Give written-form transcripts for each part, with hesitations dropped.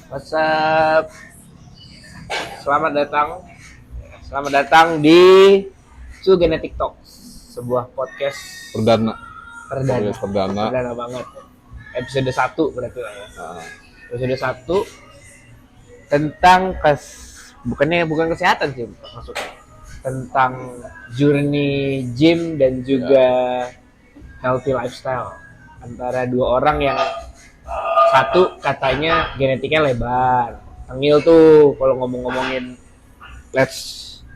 What's up? Selamat datang. Selamat datang di Cu Genetic Talk, sebuah podcast Perdana. perdana. Podcast perdana. Perdana banget. Episode 1 berarti lah ya. Nah, Episode 1 tentang bukan kesehatan sih maksudnya. Tentang journey gym dan juga healthy lifestyle antara dua orang yang satu katanya genetiknya lebar. Tengil tuh kalau ngomongin legs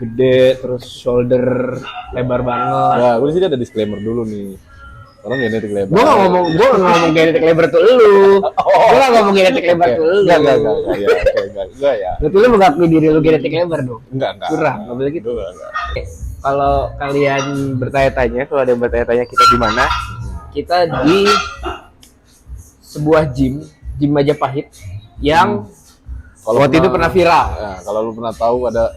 gede terus shoulder lebar banget. ya, gue di sini ada disclaimer dulu nih. Orang genetik lebar. Gue nggak ngomong genetik lebar tuh lu. Gue nggak ngomong genetik lebar tuh lu. Enggak ya. Berarti lu mengakui diri lu genetik lebar dong? Enggak. Curang, nggak boleh gitu. Enggak. Kalau kalian bertanya-tanya, kalau ada yang bertanya-tanya kita di mana? Kita di sebuah gym Majapahit yang waktu itu pernah viral. Ya, kalau lu pernah tahu ada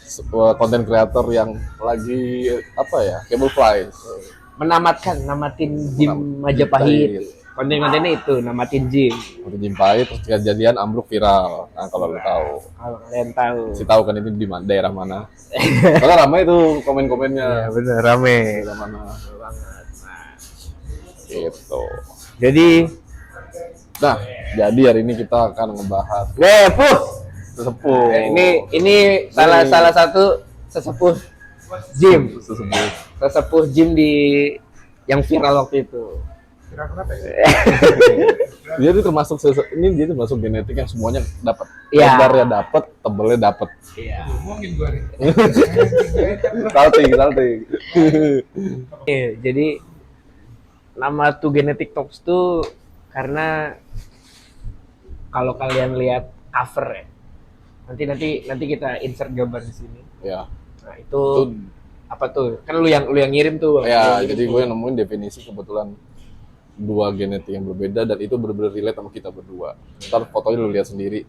sebuah konten kreator yang lagi apa ya? Cable fly. Namatin gym Majapahit. Konten-kontennya itu namatin gym. Waktu gym pahit terus kejadian ambruk viral. Nah, kalau lu tahu. Kalau kalian tahu. Si tahu kan itu di mana, daerah mana? Karena ramai itu komen-komennya. Ya bener, rame. Daerah mana? Banget. Nah, Gitu. jadi Nah, jadi hari ini kita akan ngebahas sesepuh. ini salah satu sesepuh gym. Sesepuh gym di yang viral waktu itu. Viral kenapa ya? Dia tuh termasuk dia termasuk genetik yang semuanya dapat. Iya. Lebarnya dapat, tebelnya dapat. Iya. Ngomongin gua nih. Salting. Jadi nama tuh Genetic Talks tuh karena kalau kalian lihat cover ya, nanti kita insert gambar di sini. Ya. Nah itu apa tuh? Kan lu yang ngirim tuh. Ya, Lu jadi gue yang nemuin definisi kebetulan dua genetik yang berbeda dan itu benar-benar relate sama kita berdua. Ntar fotonya lu lihat sendiri.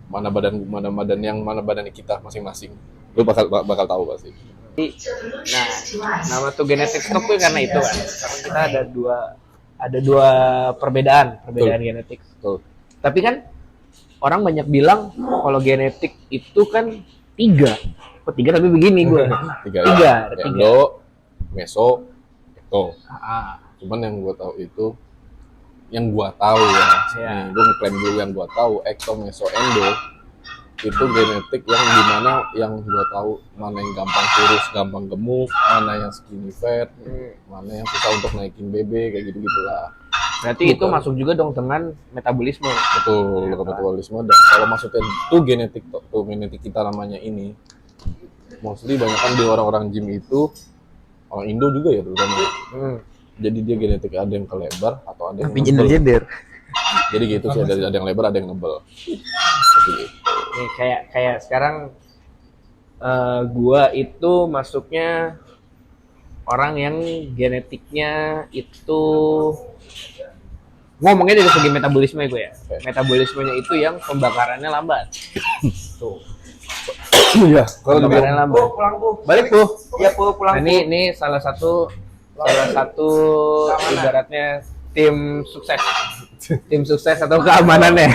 Mana badan kita masing-masing. Lu bakal tahu pasti. Nah, nama tuh Genetic Talk tuh karena itu kan. Karena kita ada dua perbedaan genetik. Tuh. Tapi kan orang banyak bilang kalau genetik itu kan 3. Kok 3 tapi begini gue. Tiga. Endo, meso, ekto. Ah, Cuman yang gue tahu itu yang gue tahu ya. Ya. Nih, gue ngeklaim dulu yang gue tahu ekto, meso, endo itu genetik yang dimana yang gue tahu mana yang gampang kurus, gampang gemuk, mana yang skinny fat, mana yang susah untuk naikin BB kayak gitu-gitulah. berarti itu masuk juga dong dengan metabolisme. Betul, metabolisme dan kalau masuknya tuh genetik kita namanya ini mostly banyak kan di orang-orang gym itu orang Indo juga ya terutama. Jadi dia genetik ada yang kelebar atau ada yang ngebel. gender. Jadi gitu sih ada yang lebar ada yang ngebel. Jadi Nih kayak sekarang gua itu masuknya orang yang genetiknya itu ngomongnya dari segi metabolisme gue ya. Oke. Metabolismenya itu yang pembakarannya lambat. Tuh. iya, kalau Pembakarannya lambat. Pulang Bu. Balik Bu. Iya Bu, pulang. Nah, ini salah satu ibaratnya tim sukses. Tim sukses atau keamanannya.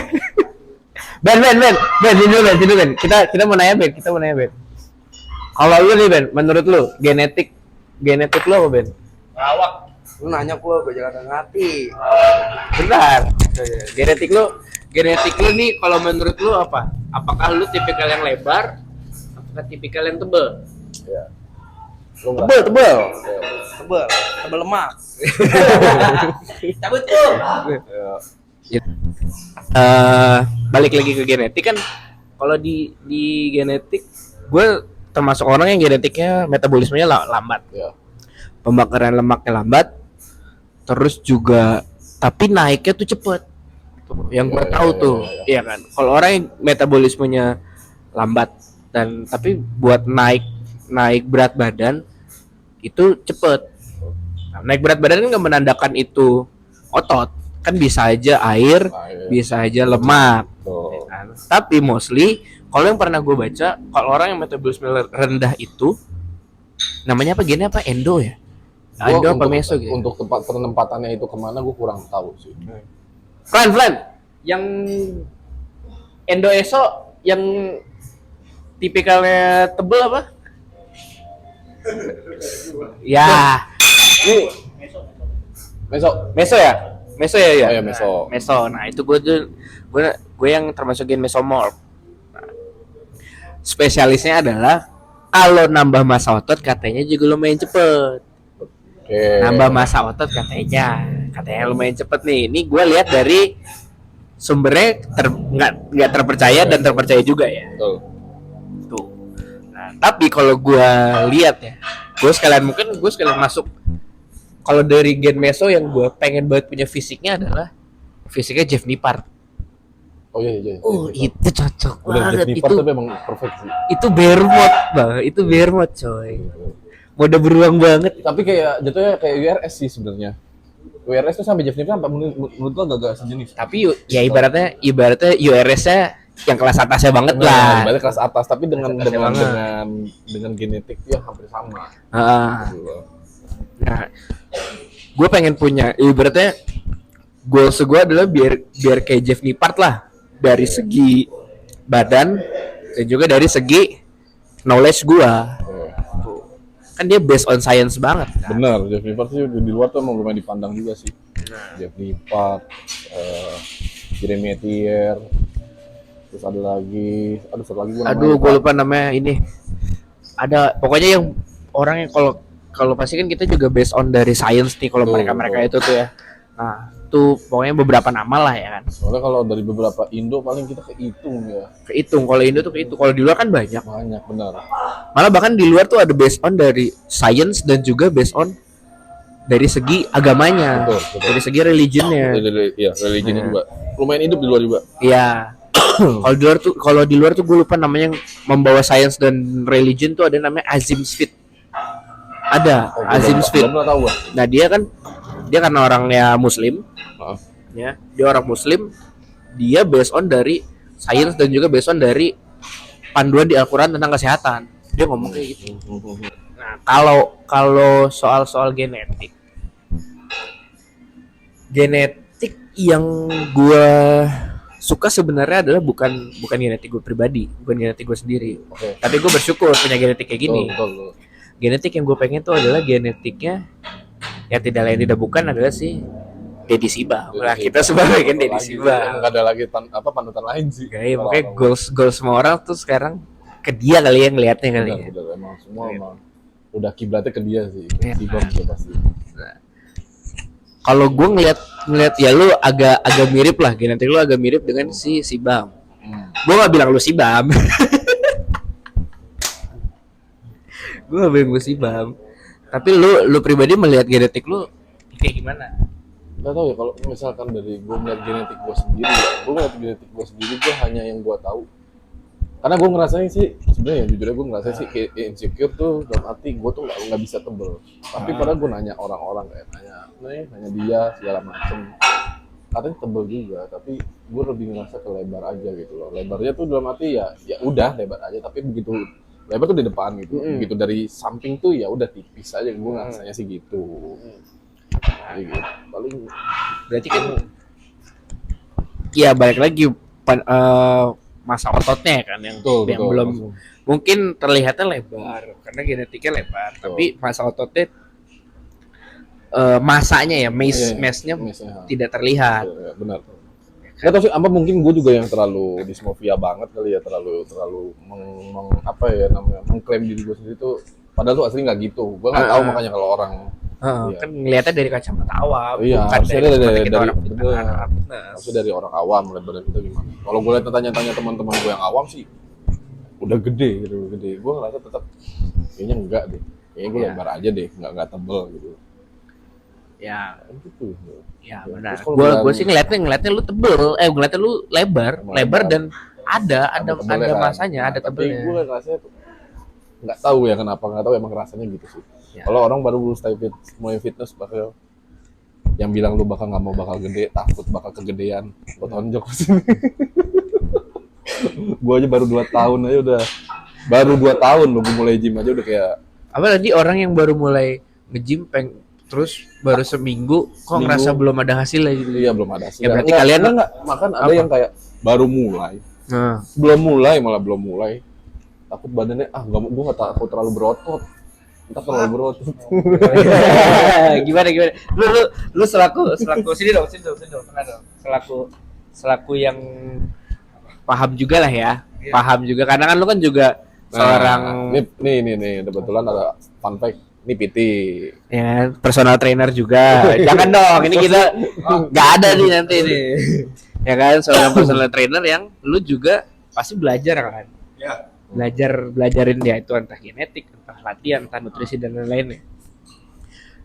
Ben, sini Ben. Kita mau nanya Ben. Kalau lu nih Ben, menurut lu genetik lu apa Ben? Lawak. Lu nanya gua jangan ngerti. Bentar. Genetik lu nih kalau menurut lu apa? Apakah lu tipikal yang lebar? Apakah tipikal yang tebel? ya. Tebel. Tebel lemak. Cabut tuh. Ya. Balik lagi ke genetik kan, kalau di genetik gue termasuk orang yang genetiknya metabolismenya lambat, Ya. pembakaran lemaknya lambat, terus juga tapi naiknya tuh cepet. Tuh, yang gue tahu tuh, iya kan. Kalau orang yang metabolismenya lambat dan tapi buat naik berat badan itu cepet. Nah, naik berat badan kan nggak menandakan itu otot, kan bisa aja air, bisa aja lemak. Tuh. Kan? Tapi mostly kalau yang pernah gue baca, kalau orang yang metabolisme rendah itu namanya apa gennya apa endo ya? Endo apa meso gitu? Untuk penempatannya itu kemana gue kurang tahu sih. Flan yang Endo Eso yang tipikalnya tebel apa? Ya, Ini Meso. Meso ya? Meso ya ya? Oh ya, Meso. Meso. Nah, itu gue yang termasuk gen mesomorph. Nah, spesialisnya adalah kalau nambah massa otot katanya juga lumayan cepet. Oke. Nambah massa otot katanya lumayan cepet nih. Ini gue lihat dari sumbernya nggak terpercaya dan terpercaya juga ya. Betul. Tuh. Nah, tapi kalau gue lihat ya, gue sekalian masuk. Kalau dari gen meso yang gue pengen banget punya fisiknya adalah fisiknya Jeff Nippard. Oh iya. Oh itu cocok Udah banget Jeff itu. Nippard tapi emang perfect sih. Itu Bearmouth bang, itu Bearmouth coy. Mode beruang banget. Tapi kayak jatuhnya kayak URS sih sebenarnya. URS tuh sampai Jeff Nippard menurut lo agak sejenis. Tapi ya ibaratnya URS-nya yang kelas atasnya banget lah. Balik kelas atas tapi dengan Kelas atasnya dengan genetik dia hampir sama. Gitu loh. Nah, gue pengen punya, ibaratnya goals gue adalah biar kayak Jeff Nippard lah dari segi badan dan juga dari segi knowledge gue. Kan dia based on science banget. Kan? Bener, Jeff Nippard sih di luar tuh emang lumayan dipandang juga sih. Jeff Nippard, Jeremy Etier, terus ada satu lagi gue lupa namanya ini. Ada pokoknya yang orang yang kalau pasti kan kita juga based on dari science nih kalau mereka itu tuh ya. Nah, tuh pokoknya beberapa nama lah ya kan. Soalnya kalau dari beberapa Indo paling kita kehitung ya. Kalau Indo tuh kehitung. Kalau di luar kan banyak. Banyak benar. Malah bahkan di luar tuh ada based on dari science dan juga based on dari segi agamanya. Betul. Dari segi religionnya. Iya, religionnya juga. Lumayan hidup di luar juga. Iya. Kalau di luar tuh gue lupa namanya yang membawa science dan religion tuh ada namanya Azim Smith. Ada Azim Smith. Belum tahu gua. Nah dia karena orangnya Muslim, Maaf. ya dia orang Muslim, dia based on dari science dan juga based on dari panduan di Al-Quran tentang kesehatan. Dia ngomong kayak gitu. Nah kalau soal genetik yang gue suka sebenarnya adalah bukan genetik gue pribadi, bukan genetik gue sendiri. Oke. Tapi gue bersyukur punya genetik kayak gini. Betul. Genetik yang gue pengen tuh adalah genetiknya yang tidak lain tidak bukan adalah si Deddy Siba. Nah, kita sebagai kan Deddy Siba. Enggak ada lagi panutan lain sih. Kayak makanya goals semua orang tuh sekarang ke dia kali ya ngelihatnya kali ya. Udah, emang semua emang udah kiblatnya ke dia sih. Iya. Sibam juga pasti. Kalau gue ngelihat ya lu agak mirip lah, genetik lu agak mirip dengan si Sibam. Gue gak bilang lu Sibam. Gue gak bilang lu Sibam. Tapi lu pribadi melihat genetik lu kayak gimana? Gak tau ya, kalau misalkan dari gue ngeliat genetik gue sendiri, gue hanya yang gue tahu. Karena gue ngerasain sih, sebenarnya jujur gue ngerasain sih kayak insecure tuh dalam arti gue tuh nggak bisa tebel. Tapi padahal gue nanya orang-orang kayak nanya dia segala macem, katanya tebel juga. Tapi gue lebih ngerasa ke lebar aja gitu loh. Lebarnya tuh dalam arti ya udah lebar aja. Tapi begitu lebar tuh di depan gitu, begitu dari samping tuh ya udah tipis aja. Gue ngerasanya sih gitu. Jadi gitu. Paling Berarti kan ya balik lagi masa ototnya kan yang betul, belum langsung. mungkin terlihatnya lebar karena genetiknya lebar, tapi masa ototnya masanya ya mass-nya tidak terlihat. Ya, benar. Nggak tahu sih, apa mungkin gue juga yang terlalu dysmorphia banget kali ya, terlalu mengklaim diri gue sendiri tuh, padahal tuh asli nggak gitu. Gue nggak tahu makanya kalau orang iya. Kan ngelihatnya dari kacamata awam, iya, bukan dari orang awam lebar itu gimana. Kalau gue lihat tanya-tanya teman-teman gue yang awam sih udah gede. Gue ngerasa tetap kayaknya enggak deh. Kayaknya gue lebar aja deh, enggak tebel gitu. Ya, gitu. Ya benar. Gue Gue sih ngeliatnya lu tebel, ngeliatnya lu lebar dan ada masanya, ada tebelnya. Tapi gue rasanya tuh nggak tahu ya kenapa, nggak tahu emang rasanya gitu sih. Ya. Kalau orang baru mulai fitness bakal yang bilang lu bakal gede, takut bakal kegedean, buat tonjok sini. Gue aja baru 2 tahun aja udah, baru 2 tahun lu mulai gym aja udah kayak. Apa tadi orang yang baru mulai nge-gym terus baru seminggu kok ngerasa belum ada hasilnya gitu. Iya belum ada hasilnya. Ya berarti kalian enggak, makan ada yang kayak baru mulai Nah. belum mulai takut badannya gue nggak takut terlalu berotot, entah terlalu berotot. Gimana? Lu selaku sini dong, tengah dong. Selaku yang paham juga lah ya. Iya. Paham juga karena kan lu kan juga seorang Nih kebetulan ada fun fact, ini PT. ya, personal trainer juga. Jangan dong, ini kita nggak ada nih nanti nih. Ya kan, seorang personal trainer yang lu juga pasti belajar kan. Ya. Belajarin dia itu entah genetik, entah latihan, entah nutrisi dan lain-lainnya.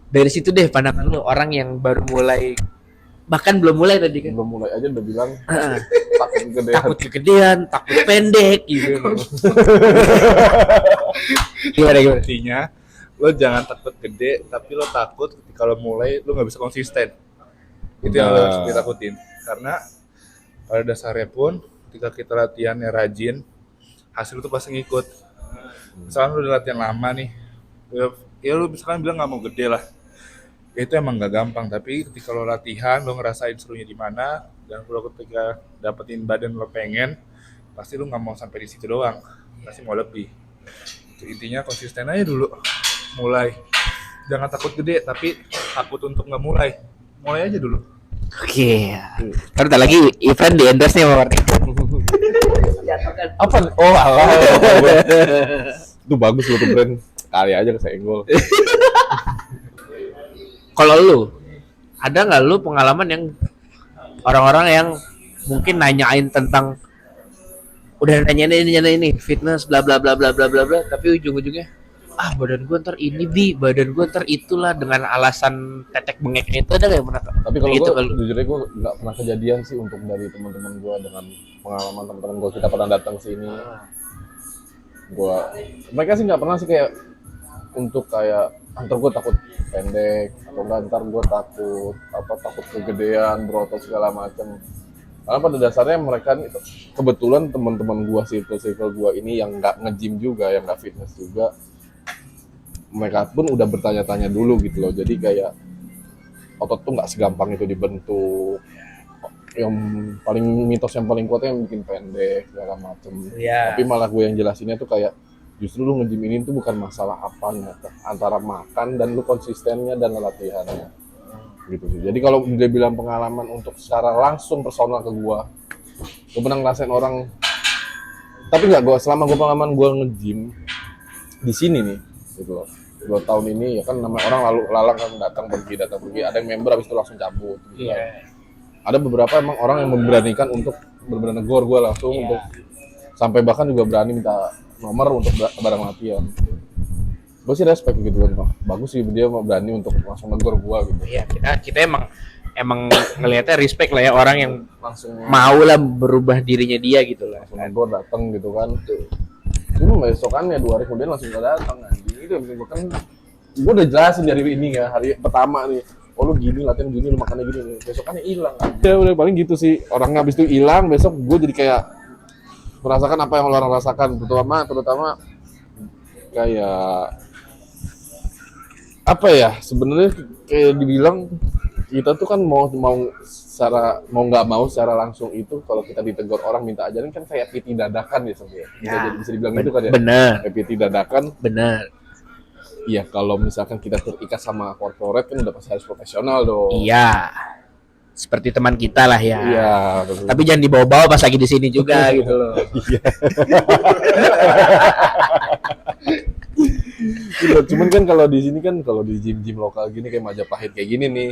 Dari situ deh pandangan lu orang yang baru mulai, bahkan belum mulai tadi kan. Belum mulai aja udah bilang takut gedean. Takut kegedean, takut pendek gitu. Gimana? Intinya lo jangan takut gede, tapi lo takut ketika lo mulai lo nggak bisa konsisten. Itu yang lo harus ditakutin, karena pada dasarnya pun ketika kita latihannya rajin, hasil itu pasti ngikut. Misalnya lo udah latihan lama nih, ya lo misalkan bilang nggak mau gede lah, ya itu emang nggak gampang. Tapi ketika lo latihan, lo ngerasain serunya di mana, dan lo ketika dapetin badan lo pengen, pasti lo nggak mau sampai di situ doang, pasti mau lebih. Itu intinya konsisten aja dulu, mulai. Jangan takut gede, tapi takut untuk nggak mulai. Mulai aja dulu. Oke. Ntar lagi event di endorse nih sama Martin. Apa? Oh alah. Itu bagus lo tuh brand. Kali aja kesenggol. Kalau lu ada nggak lu pengalaman yang orang-orang yang mungkin nanyain tentang udah nanya ini fitness bla bla bla bla bla bla bla, tapi ujung-ujungnya badan gua ntar ini badan gua ntar itulah dengan alasan tetek bengeknya itu, ada nggak yang pernah? Tapi kalau gitu, gue jujur aja gue nggak pernah kejadian sih untuk dari teman-teman gue dengan pengalaman teman-teman gue, kita pernah datang sini. Mereka sih nggak pernah sih kayak untuk kayak ntar gue takut pendek atau enggak ntar gue takut kegedean, berotot segala macam. Karena pada dasarnya mereka kebetulan teman-teman gue circle gue ini yang nggak nge-gym juga, yang nggak fitness juga, mereka pun udah bertanya-tanya dulu gitu loh. Jadi kayak otot tuh nggak segampang itu dibentuk. Yang paling mitos yang paling kuatnya yang bikin pendek segala macem. Iya. Tapi malah gue yang jelasinnya tuh kayak justru lu nge-gym ini tuh bukan masalah apanya, antara makan dan lu konsistennya dan latihannya. Gitu sih. Jadi kalau dia bilang pengalaman untuk secara langsung personal ke gue pernah ngerasain orang, tapi nggak gue selama gue pengalaman gue nge-gym di sini nih gitu loh. 2 tahun ini ya kan namanya orang lalang kan datang pergi, ada yang member habis itu langsung cabut gitu kan. Ada beberapa emang orang yang memberanikan untuk benar-benar negor gue langsung untuk sampai bahkan juga berani minta nomor untuk barang latihan. Gue sih respect gitu kan, bagus sih dia mau berani untuk langsung negor gue gitu. Iya, kita emang ngelihatnya respect lah ya, orang yang Langsung mau lah berubah dirinya dia gitu lah. langsung negor datang gitu kan. Cuma besokannya 2 hari kemudian langsung gak datang anjing. Itu gue kan gue udah jelasin dari ini ya, hari pertama nih, oh lu gini latihan gini, lu makannya gini nih. Besokannya hilang kan. Ya udah paling gitu sih, orang habis itu hilang, besok gue jadi kayak merasakan apa yang orang rasakan, terutama kayak apa ya, sebenarnya kayak dibilang kita tuh kan mau nggak mau secara langsung itu kalau kita ditegur orang minta ajarin kan kayak PT dadakan ya sebenarnya. Bisa dibilang itu kan ya. Bener. Kayak PT dadakan. Bener. Iya, kalau misalkan kita terikat sama corporate kan udah pasti harus profesional dong. Iya. Seperti teman kita lah ya. Iya. Tapi jangan dibawa-bawa pas lagi di sini juga gitu loh. Iya. Cuman kan kalau di sini kan kalau di gym lokal gini kayak Majapahit kayak gini nih,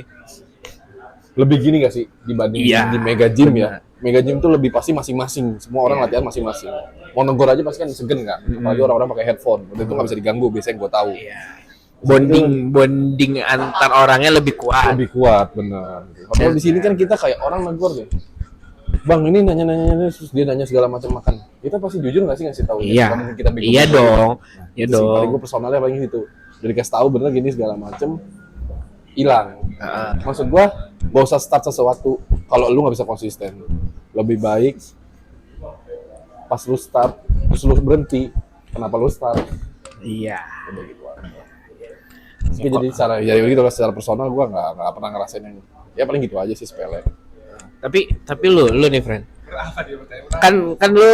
lebih gini gak sih dibanding di mega gym ya? Mega gym tuh lebih pasti masing-masing, semua orang latihan masing-masing. Mau negor aja pasti kan segen kan, apalagi orang-orang pakai headphone, udah itu nggak bisa diganggu, biasanya gue tahu. Iya. Bonding antar orangnya lebih kuat. Lebih kuat, benar. Kalau di sini kan kita kayak orang negor deh, bang ini nanya terus dia nanya segala macam makan, kita pasti jujur nggak sih ngasih tahu? Iya. Kita Iya dong. Iya dong. Paling gue personalnya paling gitu, dari kasih tahu bener gini segala macam, hilang. Maksud gue gak usah start sesuatu kalau lu nggak bisa konsisten. Lebih baik pas lu start terus lu berhenti, kenapa lu start? Iya. Udah gitu aja. Jadi secara personal gue nggak pernah ngerasain yang ya paling gitu aja sih, sepele. Tapi lu nih friend, kan lu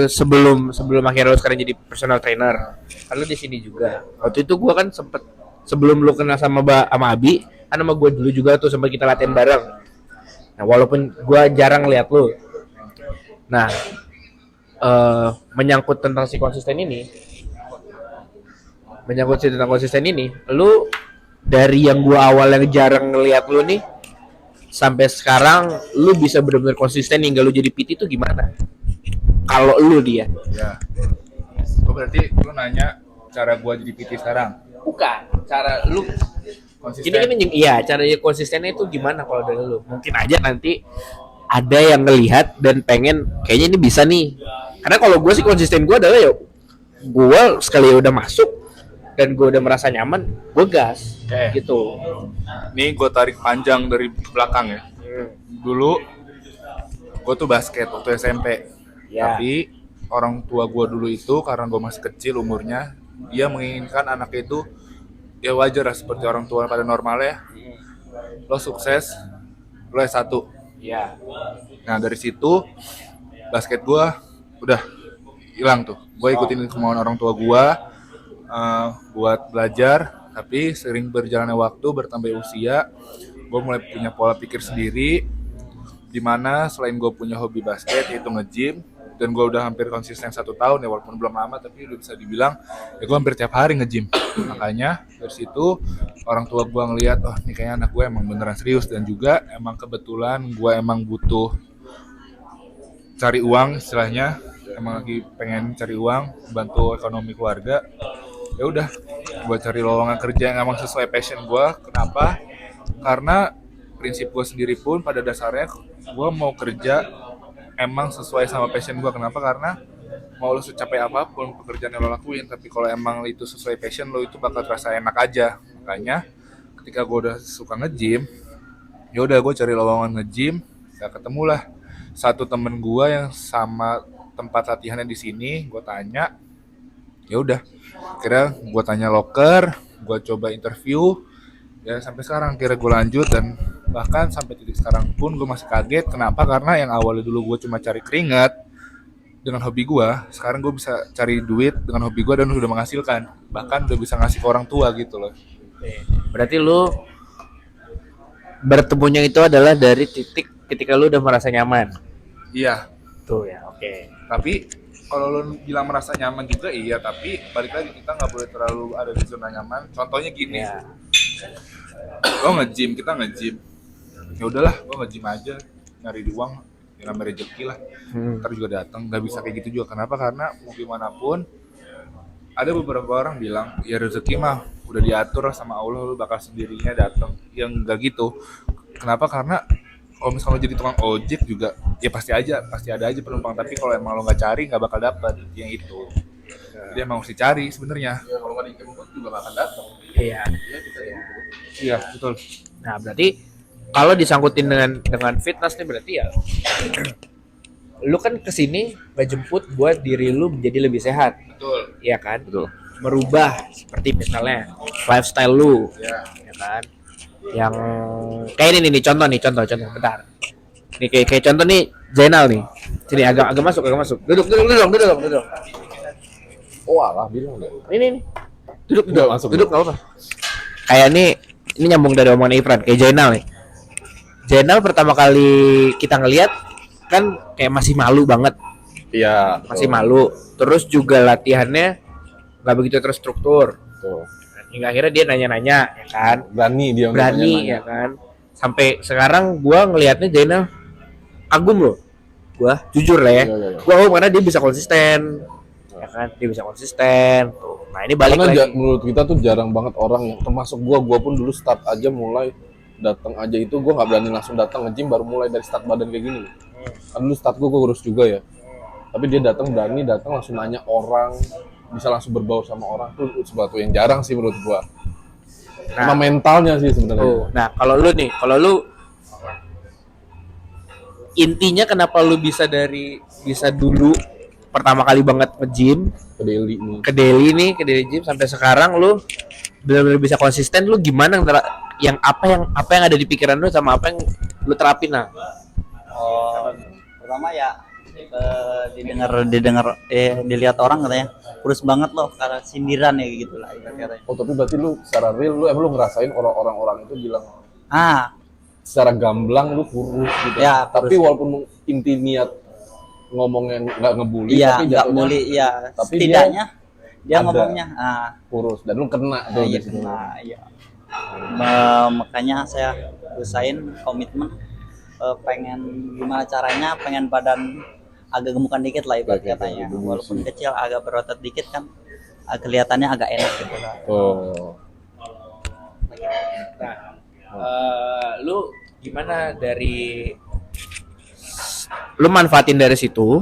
sebelum akhirnya lu sekarang jadi personal trainer, kan lu di sini juga. Waktu itu gua kan sempet sebelum lu kenal sama sama Abi, kan sama gua dulu juga tuh sempat kita latihan bareng. Nah, walaupun gua jarang lihat lu. Nah, menyangkut tentang si konsisten ini, lu dari yang gua awalnya jarang ngeliat lu nih, sampai sekarang lu bisa benar-benar konsisten hingga lu jadi PT itu gimana? Kalau lu dia. Ya. Oh, berarti lu nanya cara gua jadi PT sekarang. Bukan, cara lu Konsisten. ini iya, cara konsistennya itu gimana kalau dari lu? Mungkin aja nanti ada yang ngelihat dan pengen kayaknya ini bisa nih. Karena kalau gue sih konsisten gue adalah ya gue sekali udah masuk dan gue udah merasa nyaman, gue gas gitu. Nih gue tarik panjang dari belakang ya. Dulu gue tuh basket waktu SMP. Ya. Tapi orang tua gue dulu itu karena gue masih kecil umurnya, dia menginginkan anaknya itu ya wajar lah seperti orang tua pada normalnya. Lo sukses, lo S1. Iya. Nah dari situ basket gue udah hilang tuh. Gue ikutin kemauan orang tua gue buat belajar, tapi sering berjalannya waktu, bertambah usia, gue mulai punya pola pikir sendiri, dimana selain gue punya hobi basket yaitu nge-gym, dan gue udah hampir konsisten 1 tahun ya, walaupun belum lama tapi udah bisa dibilang ya gue hampir tiap hari nge-gym. Makanya dari situ orang tua gue ngelihat, oh ini kayaknya anak gue emang beneran serius, dan juga emang kebetulan gue emang butuh cari uang istilahnya, emang lagi pengen cari uang bantu ekonomi keluarga. Ya udah, gue cari lowongan kerja yang emang sesuai passion gue. Kenapa? Karena prinsip gue sendiri pun pada dasarnya gue mau kerja emang sesuai sama passion gue. Kenapa? Karena mau lo secapek apapun pekerjaan yang lo lakuin, tapi kalau emang itu sesuai passion lo, itu bakal terasa enak aja. Makanya ketika gue udah suka nge-gym, ya udah gue cari lowongan nge-gym, gak ketemu lah satu temen gue yang sama tempat latihannya di sini. Gue tanya, ya udah, kira gue tanya loker, gue coba interview, ya sampai sekarang kira gue lanjut, dan bahkan sampai titik sekarang pun gue masih kaget. Kenapa? Karena yang awalnya dulu gue cuma cari keringat dengan hobi gue, sekarang gue bisa cari duit dengan hobi gue dan udah menghasilkan, bahkan udah bisa ngasih ke orang tua gitu loh. Berarti lu bertemunya itu adalah dari titik ketika lu udah merasa nyaman. Iya. Tuh ya, oke. Tapi kalau lo bilang merasa nyaman juga iya, tapi balik lagi kita nggak boleh terlalu ada di zona nyaman. Contohnya gini, Ya. lo nge-gym, kita nge-gym, ya udahlah gue nge-gym aja, nyari uang, ya namanya rezeki lah, ntar juga datang. Nggak bisa kayak gitu juga. Kenapa? Karena mau gimana pun ada beberapa orang bilang ya rezeki mah udah diatur sama Allah, lo bakal sendirinya datang. Yang nggak gitu. Kenapa? Karena kalau misalnya lo jadi tukang ojek juga ya pasti ada aja penumpang, tapi kalau emang lo nggak cari nggak bakal dapat yang itu. Jadi emang mesti cari sebenarnya. Ya kalau nggak dijemput juga nggak akan datang. Iya. Iya betul. Nah, berarti kalau disangkutin dengan fitness nih, berarti ya lu kan kesini ngejemput buat diri lu menjadi lebih sehat. Betul. Iya kan? Betul. Merubah seperti misalnya lifestyle lu. Ya. Ya kan? Yang kayak ini nih contoh bentar. Nih kayak contoh nih Zainal nih. Sini agak masuk. Duduk. Oh alah, bilang deh. Ini. Duduk. Masuk. Duduk enggak apa. Kayak ini nyambung dari omongan Ifran, kayak Zainal nih. Zainal pertama kali kita ngelihat kan kayak masih malu banget. Iya. Masih malu. Terus juga latihannya nggak begitu terstruktur. Tuh. Hingga akhirnya dia nanya-nanya, ya kan? Berani dia. Berani, ya kan? Sampai sekarang gua ngelihatnya Zainal kagum loh. Gua jujur lah ya. Iya. Gua kagum karena dia bisa konsisten. Ya kan? Dia bisa konsisten. Tuh. Nah, ini balik Karena lagi. menurut kita tuh jarang banget orang yang termasuk gua pun dulu start aja mulai datang aja itu gua nggak berani langsung datang nge-gym, baru mulai dari start badan kayak gini. Kan dulu start gua kurus juga ya. Tapi dia datang langsung nanya orang, bisa langsung berbaur sama orang, tuh sesuatu yang jarang sih menurut gua. Sama mentalnya sih sebenarnya. Nah, kalau lu intinya kenapa lu bisa dulu pertama kali banget nge-gym Ke daily nih. ke daily gym sampai sekarang lu benar-benar bisa konsisten, lu gimana apa yang ada di pikiran lu sama apa yang lu terapin nah? pertama ya dilihat orang katanya kurus banget loh karena sindiran ya gitu lah katanya. Oh tapi berarti lu secara real lu ngerasain orang-orang itu bilang Ah, secara gamblang lu kurus gitu. Ya, Tapi kurus. walaupun inti niat ngomongnya nggak ngebully, iya tapi nggak jatuhnya bully, iya. tapi Setidaknya dia ada. ngomongnya, kurus dan lu kena tuh iya di situ. kena, iya. Makanya saya usahain komitmen pengen gimana caranya pengen badan agak gemukan dikit lah ibarat Oke, katanya, oke, walaupun kecil agak berotot dikit kan kelihatannya agak enak gitu lah. Oh. Nah, lu gimana dari lu manfaatin dari situ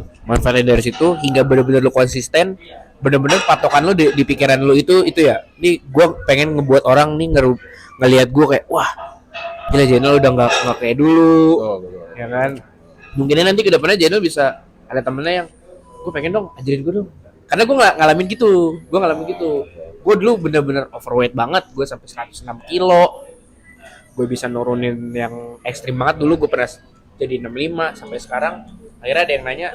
hingga bener-bener lu konsisten, bener-bener patokan lu di pikiran lu itu ya. Nih gue pengen ngebuat orang nih ngelihat gue kayak wah gila Jenel udah nggak kayak dulu, Oh, betul. ya kan? Mungkinnya nanti ke depannya Jenel bisa ada temennya yang gue pengen dong ajarin gue dong. Karena gue ngalamin gitu. Gue dulu bener-bener overweight banget, gue sampai 106 kilo. Gue bisa nurunin yang ekstrim banget dulu, gue pernah jadi 65 sampai sekarang. Akhirnya ada yang nanya,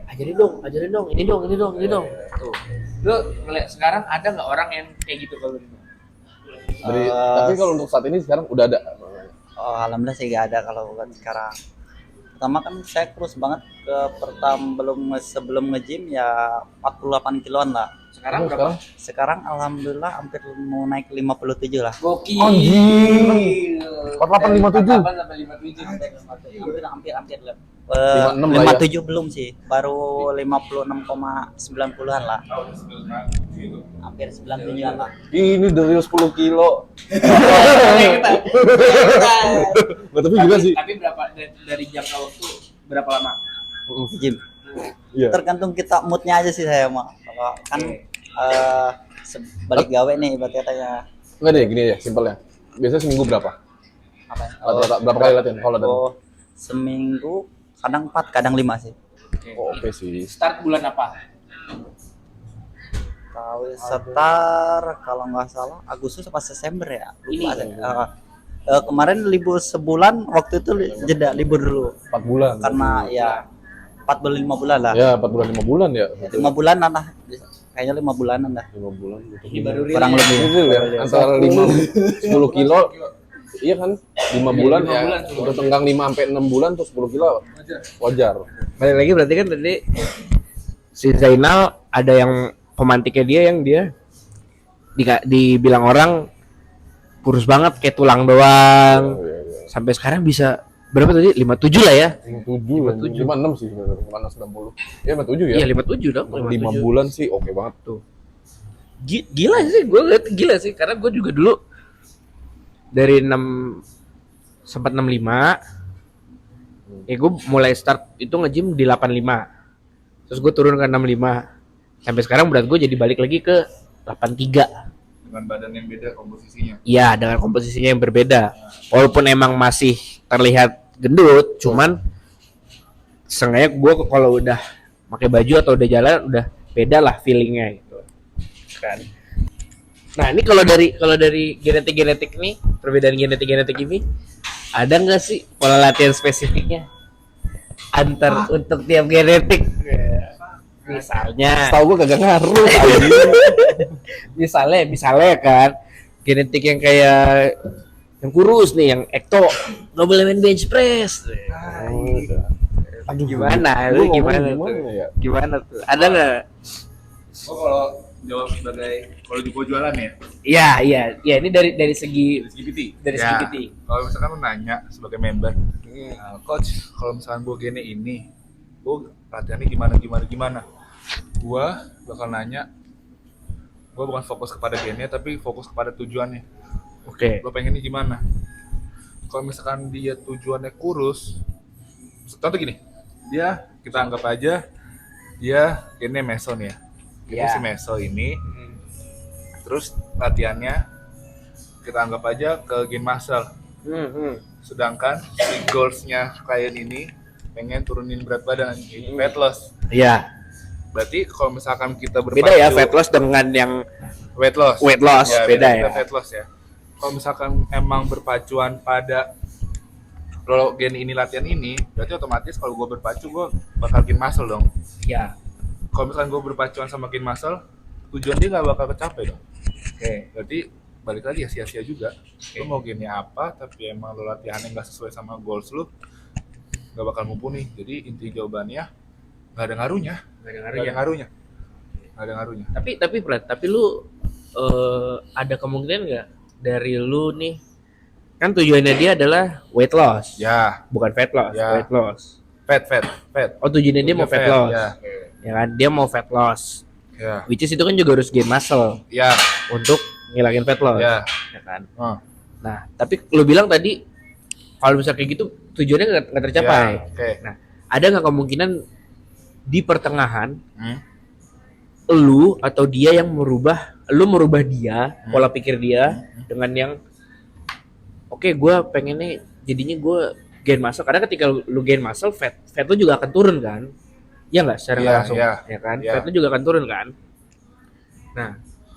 ajarin dong, ini dong. Tuh, lu ngeliat sekarang ada nggak orang yang kayak gitu kalau lu? Tapi kalau untuk saat ini sekarang udah ada. Oh, alhamdulillah sih gak ada kalau bukan sekarang. Pertama kan saya kurus banget sebelum nge-gym ya 48 kiloan lah. Sekarang Terus berapa? Sekarang alhamdulillah hampir mau naik 57 lah. Gokil. Anjing. 48, 57. 48 sampai 57. Hampir 56 lah ya. 57 belum sih, baru 56,90-an lah. Hampir 97-an lah. Ini dari 10 kilo. Kita. Nggak, tapi juga sih. Tapi berapa dari jangka waktu berapa lama? Gym. Iya. Tergantung kita moodnya aja sih saya mah. Kalau kan balik gawe nih ibarat katanya. Nggak deh, gini ya, simpelnya. Biasanya seminggu berapa? Apa? Rata-rata berapa kali latihan kalau latihan? Oh, seminggu kadang 4, kadang 5 sih. Oh, oke sih. Start bulan apa? Tahu setar kalau nggak salah Agustus apa Desember ya? Lupa Ini. saya. Kemarin libur sebulan, waktu itu jeda libur dulu 4 bulan. karena ya 4 bulan 5 bulan lah. Ya, 4 bulan 5 bulan ya. 5 bulanan lah. Kayaknya 5 bulanan dah. 5 bulan gitu. Ini baru Kurang rilis. lebih. Itu ya, antara 5 10 kilo. Iya kan? 5 bulan 5 ya. bulan. Udah tenggang 5 sampai 6 bulan tuh 10 kilo wajar. Balik lagi berarti kan tadi si Zainal ada yang pemantiknya dia yang dia dibilang orang kurus banget kayak tulang doang. Sampai sekarang bisa berapa tadi? 57 lah ya. 57, 56 sih sebenarnya, 56 90. Ya 57 ya. Iya 57 dong. 5 bulan sih oke banget tuh. Gila sih, gue liat gila sih karena gue juga dulu dari 6 sempat 65. Ya gue mulai start itu nge-gym di 85. Terus gue turun ke 65. Sampai sekarang berat gue jadi balik lagi ke 83. Dengan badan yang beda komposisinya. Iya, dengan komposisinya yang berbeda. Walaupun emang masih terlihat gendut, cuman seenggaknya gue kalau udah pakai baju atau udah jalan udah beda lah feelingnya gitu. Kan. Nah, ini kalau dari genetik nih, perbedaan genetik ini ada nggak sih pola latihan spesifiknya antar untuk tiap genetik? Misalnya Tahu gue kagak ngaruh. misalnya kan genetik yang kayak yang kurus nih, yang ekto nggak boleh main bench press. Aduh, Gimana? lu Lu gimana ngomong tuh? ya? Gimana tuh? Ada nggak? Oh kalau jawab sebagai kalau di gua jualan ya Iya. Ini dari segi dari GPT. Dari segi GPT. Kalau misalkan lu nanya sebagai member, "Nah, coach, kalau misalkan gua gini ini, gua latihannya gimana? Gua bakal nanya, gua bukan fokus kepada gennya tapi fokus kepada tujuannya. Oke. Lo pengennya gimana? Kalau misalkan dia tujuannya kurus, contoh gini, kita anggap aja dia gennya meso nih ya. Jadi Ya. si meso ini, terus latihannya kita anggap aja ke gen muscle. Sedangkan si goals-nya klien ini pengen turunin berat badan, fat loss. Iya. Berarti kalau misalkan kita berpacu Beda ya fat loss dengan yang weight loss. weight loss, beda kita ya. fat loss ya. Kalau misalkan emang berpacuan pada kalau gen ini latihan ini, berarti otomatis kalau gue berpacu gue bakal gain muscle dong. Ya. Kalau misalkan gue berpacuan sama gain muscle, tujuan dia nggak bakal kecapai dong. Oke. Berarti balik lagi ya sia-sia juga. Lo mau gainnya apa, tapi emang lo latihannya nggak sesuai sama goals lo, nggak bakal mumpuni. Jadi inti jawabannya nggak ada ngaruhnya. Nggak ada ngaruhnya. Tapi Prat, tapi lu ada kemungkinan nggak dari lu nih, kan tujuannya dia adalah weight loss, Ya, bukan fat loss, Ya. weight loss. fat. Oh, tujuannya dia mau fat loss, Ya, ya kan? Dia mau fat loss, ya, which is itu kan juga harus gain muscle ya, untuk ngilangin fat loss, ya. ya kan? Oh. Nah, tapi lu bilang tadi kalau misalnya kayak gitu tujuannya nggak tercapai. Ya, oke. Nah, ada nggak kemungkinan di pertengahan Hmm? lu atau dia yang merubah dia, pola pikir dia dengan yang oke, gue pengennya jadinya gue gain muscle, karena ketika lu gain muscle, fat lu juga akan turun kan, ya nggak secara nggak Iya, langsung, iya, ya kan, iya. fat lu juga akan turun kan. Nah,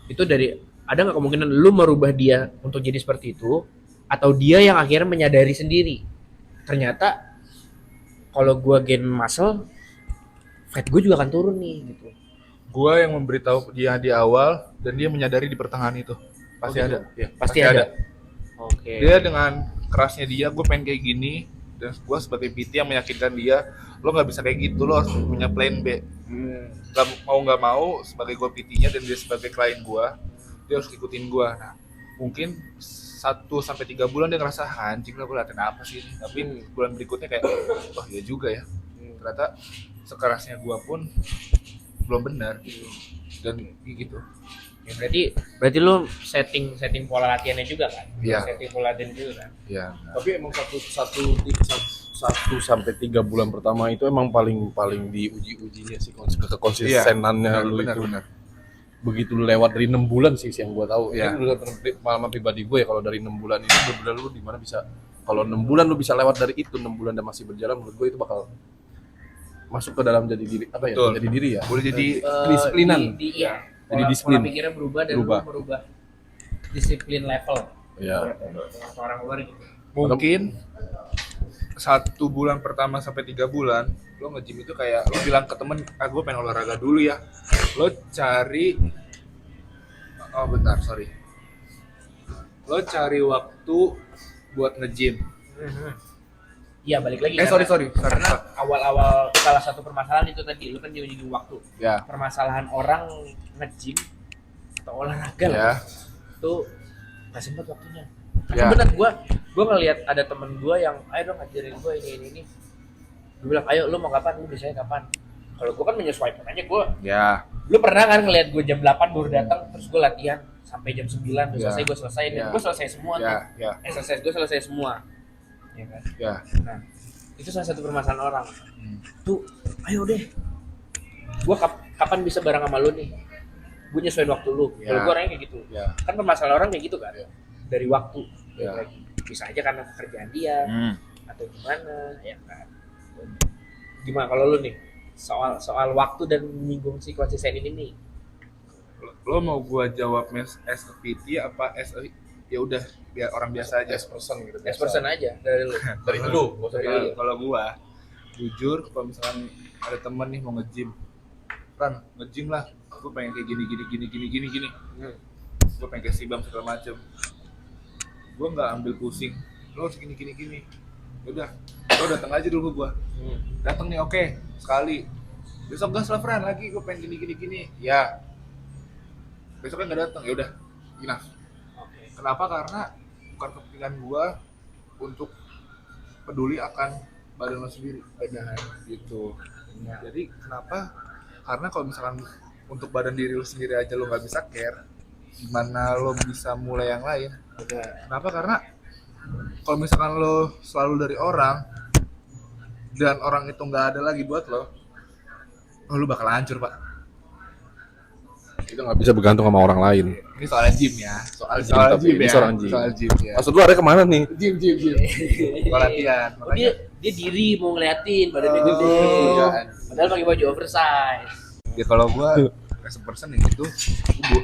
itu dari ada nggak kemungkinan lu merubah dia untuk jadi seperti itu, atau dia yang akhirnya menyadari sendiri ternyata kalau gue gain muscle, fat gue juga akan turun nih gitu. Gua yang memberitahu dia di awal dan dia menyadari di pertengahan itu. Pasti Oh, gitu? ada. Ya, Pasti ada. Oke. Dia dengan kerasnya dia, gue pengen kayak gini, dan gue sebagai PT yang meyakinkan dia, lo nggak bisa kayak gitu, lo harus punya plan B. Nggak mau sebagai gue PT-nya dan dia sebagai klien gue, dia harus ikutin gue. Nah, mungkin 1-3 bulan dia ngerasa anjing lah, gue latihan apa sih ini. Tapi bulan berikutnya kayak, oh iya juga ya, ternyata sekerasnya gue pun belum benar dan gitu. Ya, berarti lu setting pola latihannya juga kan? Iya. Setting pola latihan juga kan? Ya. Tapi emang satu sampai 3 bulan pertama itu emang paling diuji-ujinya sih kekonsistenannya lu benar, itu. benar. Begitu lu lewat dari 6 bulan sih yang gua tahu. Iya. Ini pengalaman pribadi gue ya, kalau dari 6 bulan itu benar-benar lu di mana bisa, kalau 6 bulan lu bisa lewat dari itu, 6 bulan dan masih berjalan, menurut gue itu bakal masuk ke dalam jadi diri, apa ya? Betul. Jadi diri ya. Boleh jadi Kedisiplinan. Iya. Jadi Pola disiplin. pikirnya berubah dan Berubah. lu merubah disiplin level Ya. orang luar gitu. mungkin 1 bulan pertama sampai 3 bulan lo nge-gym itu kayak lo bilang ke temen, gue pengen olahraga dulu ya. Lo cari lo cari waktu buat nge-gym. Iya, balik lagi. Sorry. Karena awal-awal salah satu permasalahan itu tadi, lu kan di waktu. Ya. Permasalahan orang nge-gym atau olahraga Ya. lah, itu nggak sempat waktunya. Tapi Ya. benar, gua ngelihat ada temen gua yang ayo dong ngajarin gua ini. Gue bilang ayo, lu mau kapan, lu bisanya kapan. Kalau gua kan menyesuaikan aja, Ya. lu pernah kan ngelihat gua jam 8 baru datang, terus gua latihan sampai jam 9 udah Ya. selesai, gua selesai dan Ya. gua selesai semua tuh. Ya. Exercise gua selesai semua, ya kan. Ya. Nah, itu salah satu permasalahan orang. Tuh, ayo deh. Gua kapan bisa bareng sama lu nih? Gue nyesuaiin waktu lu. Ya. Kalau gua orangnya kayak gitu. Ya. Kan permasalahan orang kayak gitu kan. Dari waktu. Ya. Lagi. Bisa aja karena pekerjaan dia atau gimana, ya kan. Gimana kalau lu nih? Soal waktu dan menyinggung si konsisten ini nih. Lo mau gua jawab as a PT apa as a ya udah biar orang biasa aja. S% gitu. Experson aja dari lu. Dari lu, nggak usah dari lu. Kalau gua jujur, kalau misalkan ada temen nih mau nge-gym, Ran, nge-gym lah, gua pengen kayak gini. Gua pengen kayak Sibam segala macem. Gua nggak ambil pusing, lo harus gini. Udah, lo datang aja dulu ke gua. Datang nih, oke, sekali. Besok gas lah, Fran, lagi gua pengen gini. Ya. Besoknya nggak datang, ya udah, enough. Kenapa? Karena bukan kepentingan gua untuk peduli akan badan lo sendiri, gitu. Jadi kenapa? Karena kalau misalkan untuk badan diri lo sendiri aja lo nggak bisa care, gimana lo bisa mulai yang lain? Kenapa? Karena kalau misalkan lo selalu dari orang dan orang itu nggak ada lagi buat lo bakal hancur, Pak. Kita nggak bisa bergantung sama orang lain. Ini soal gym ya, soal Tapi gym ini ya, soal gym. soal gym ya. Maksud lu ada kemana nih? Gym. Soal latihan. Oh, dia diri mau ngeliatin badannya gede. Iya. Padahal pakai baju oversize. Ya kalau gua as a person yang gitu,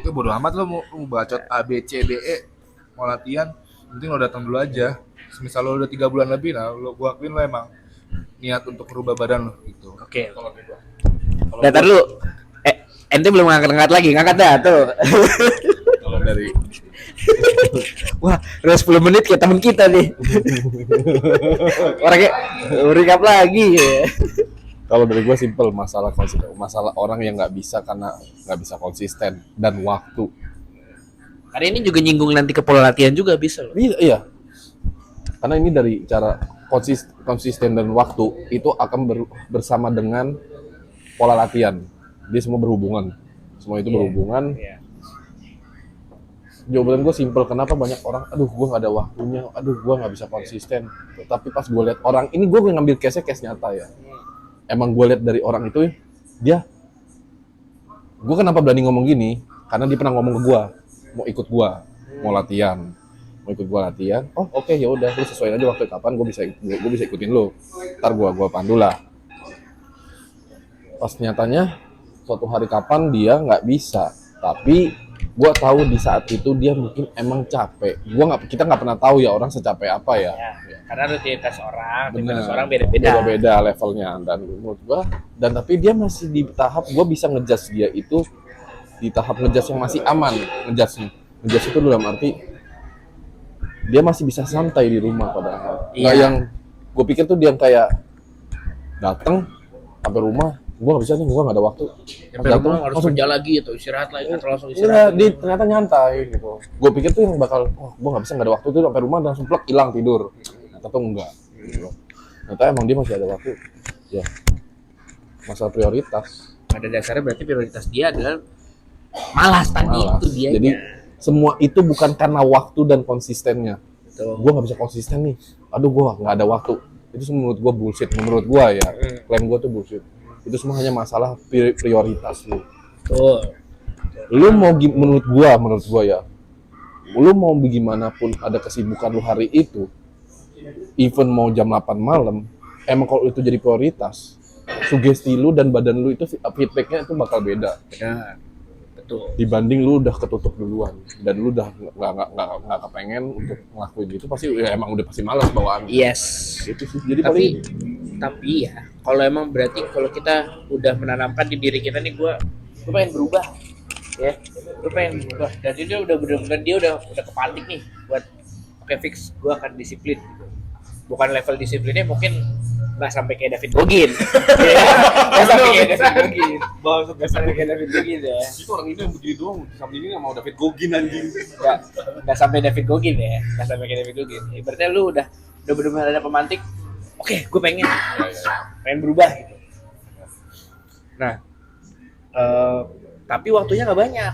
gua bodo amat lo mau bacot A B C D E mau latihan, penting lo datang dulu aja. misal lo udah 3 bulan lebih, nah gua akuin lo emang niat untuk merubah badan lo gitu. Oke. Kalau gua. Datar lu. Ente belum ngangkat lagi, ngangkat dah tuh. Kalau dari Wah, udah 10 menit kayak temen kita nih. Orangnya recap lagi ya. Kalau dari gue simple, masalah orang yang nggak bisa karena nggak bisa konsisten dan waktu. Karena ini juga nyinggung nanti ke pola latihan juga bisa loh. Iya. Karena ini dari cara konsisten dan waktu itu akan bersama dengan pola latihan. Dia semua berhubungan. Semua itu berhubungan. Iya. Jawaban gue simple, kenapa banyak orang, aduh gue nggak ada waktunya, aduh gue nggak bisa konsisten. Tapi pas gue lihat orang ini, gue ngambil case nyata ya. Emang gue lihat dari orang itu, gue kenapa berani ngomong gini? Karena dia pernah ngomong ke gue, mau ikut gue, mau ikut gue latihan. Oh oke, ya udah, lu sesuaiin aja waktu kapan, gue bisa ikutin lu. Ntar gue pandu lah. Pas nyatanya suatu hari kapan dia nggak bisa, tapi gue tahu di saat itu dia mungkin emang capek. Kita nggak pernah tahu ya orang secapek apa ya. Karena rutinitas orang, beda-beda levelnya, dan menurut gue, tapi dia masih di tahap gue bisa ngejudge dia itu di tahap ngejudge yang masih aman. Ngejudge itu dalam arti dia masih bisa santai di rumah padahal. Nggak yang gue pikir tuh dia kayak datang sampai rumah, gue nggak bisa nih, gue nggak ada waktu. Datang harus kerja lagi atau istirahat lagi atau langsung Iya, istirahat. ternyata nyantai gitu. Gue pikir tuh yang bakal, gue nggak bisa, nggak ada waktu itu sampai rumah dan langsung plek hilang tidur. Ternyata tuh enggak. Gitu. Ternyata emang dia masih ada waktu. Ya, masalah prioritas. Pada dasarnya berarti prioritas dia adalah malas tadi itu dia. Jadi semua itu bukan karena waktu dan konsistennya. Betul. Gue nggak bisa konsisten nih. Aduh, gue nggak ada waktu. Itu menurut gue bullshit. Menurut gue ya, klaim gue tuh bullshit. Itu semua hanya masalah prioritas lu. Betul. Lu mau menurut gua ya, lu mau bagaimanapun ada kesibukan lu hari itu, even mau jam 8 malam, emang kalau itu jadi prioritas, sugesti lu dan badan lu itu feedbacknya itu bakal beda. Benar. Betul. Dibanding lu udah ketutup duluan dan lu udah nggak kepengen untuk ngelakuin itu, pasti ya emang udah pasti malas bawaan. Yes. Itu sih. Jadi Tapi ya, kalau emang berarti kalau kita udah menanamkan di diri kita nih, gue pengen berubah, ya, gue pengen berubah. Dan dia udah benar-benar dia udah kepantik nih buat oke fix, gue akan disiplin. Bukan level disiplinnya mungkin nggak sampai kayak David Gogin, nggak sampai kayak David Gogin, nggak sampai kayak David Gogin ya. itu orang ini yang begini doang, sampai ini nggak mau David Gogin anjing. Nggak sampai David Gogin ya, nggak sampai kayak David Gogin. Ya, berarti lu udah benar-benar ada pemantik. Oke, gue pengen berubah gitu. Nah, tapi waktunya nggak banyak.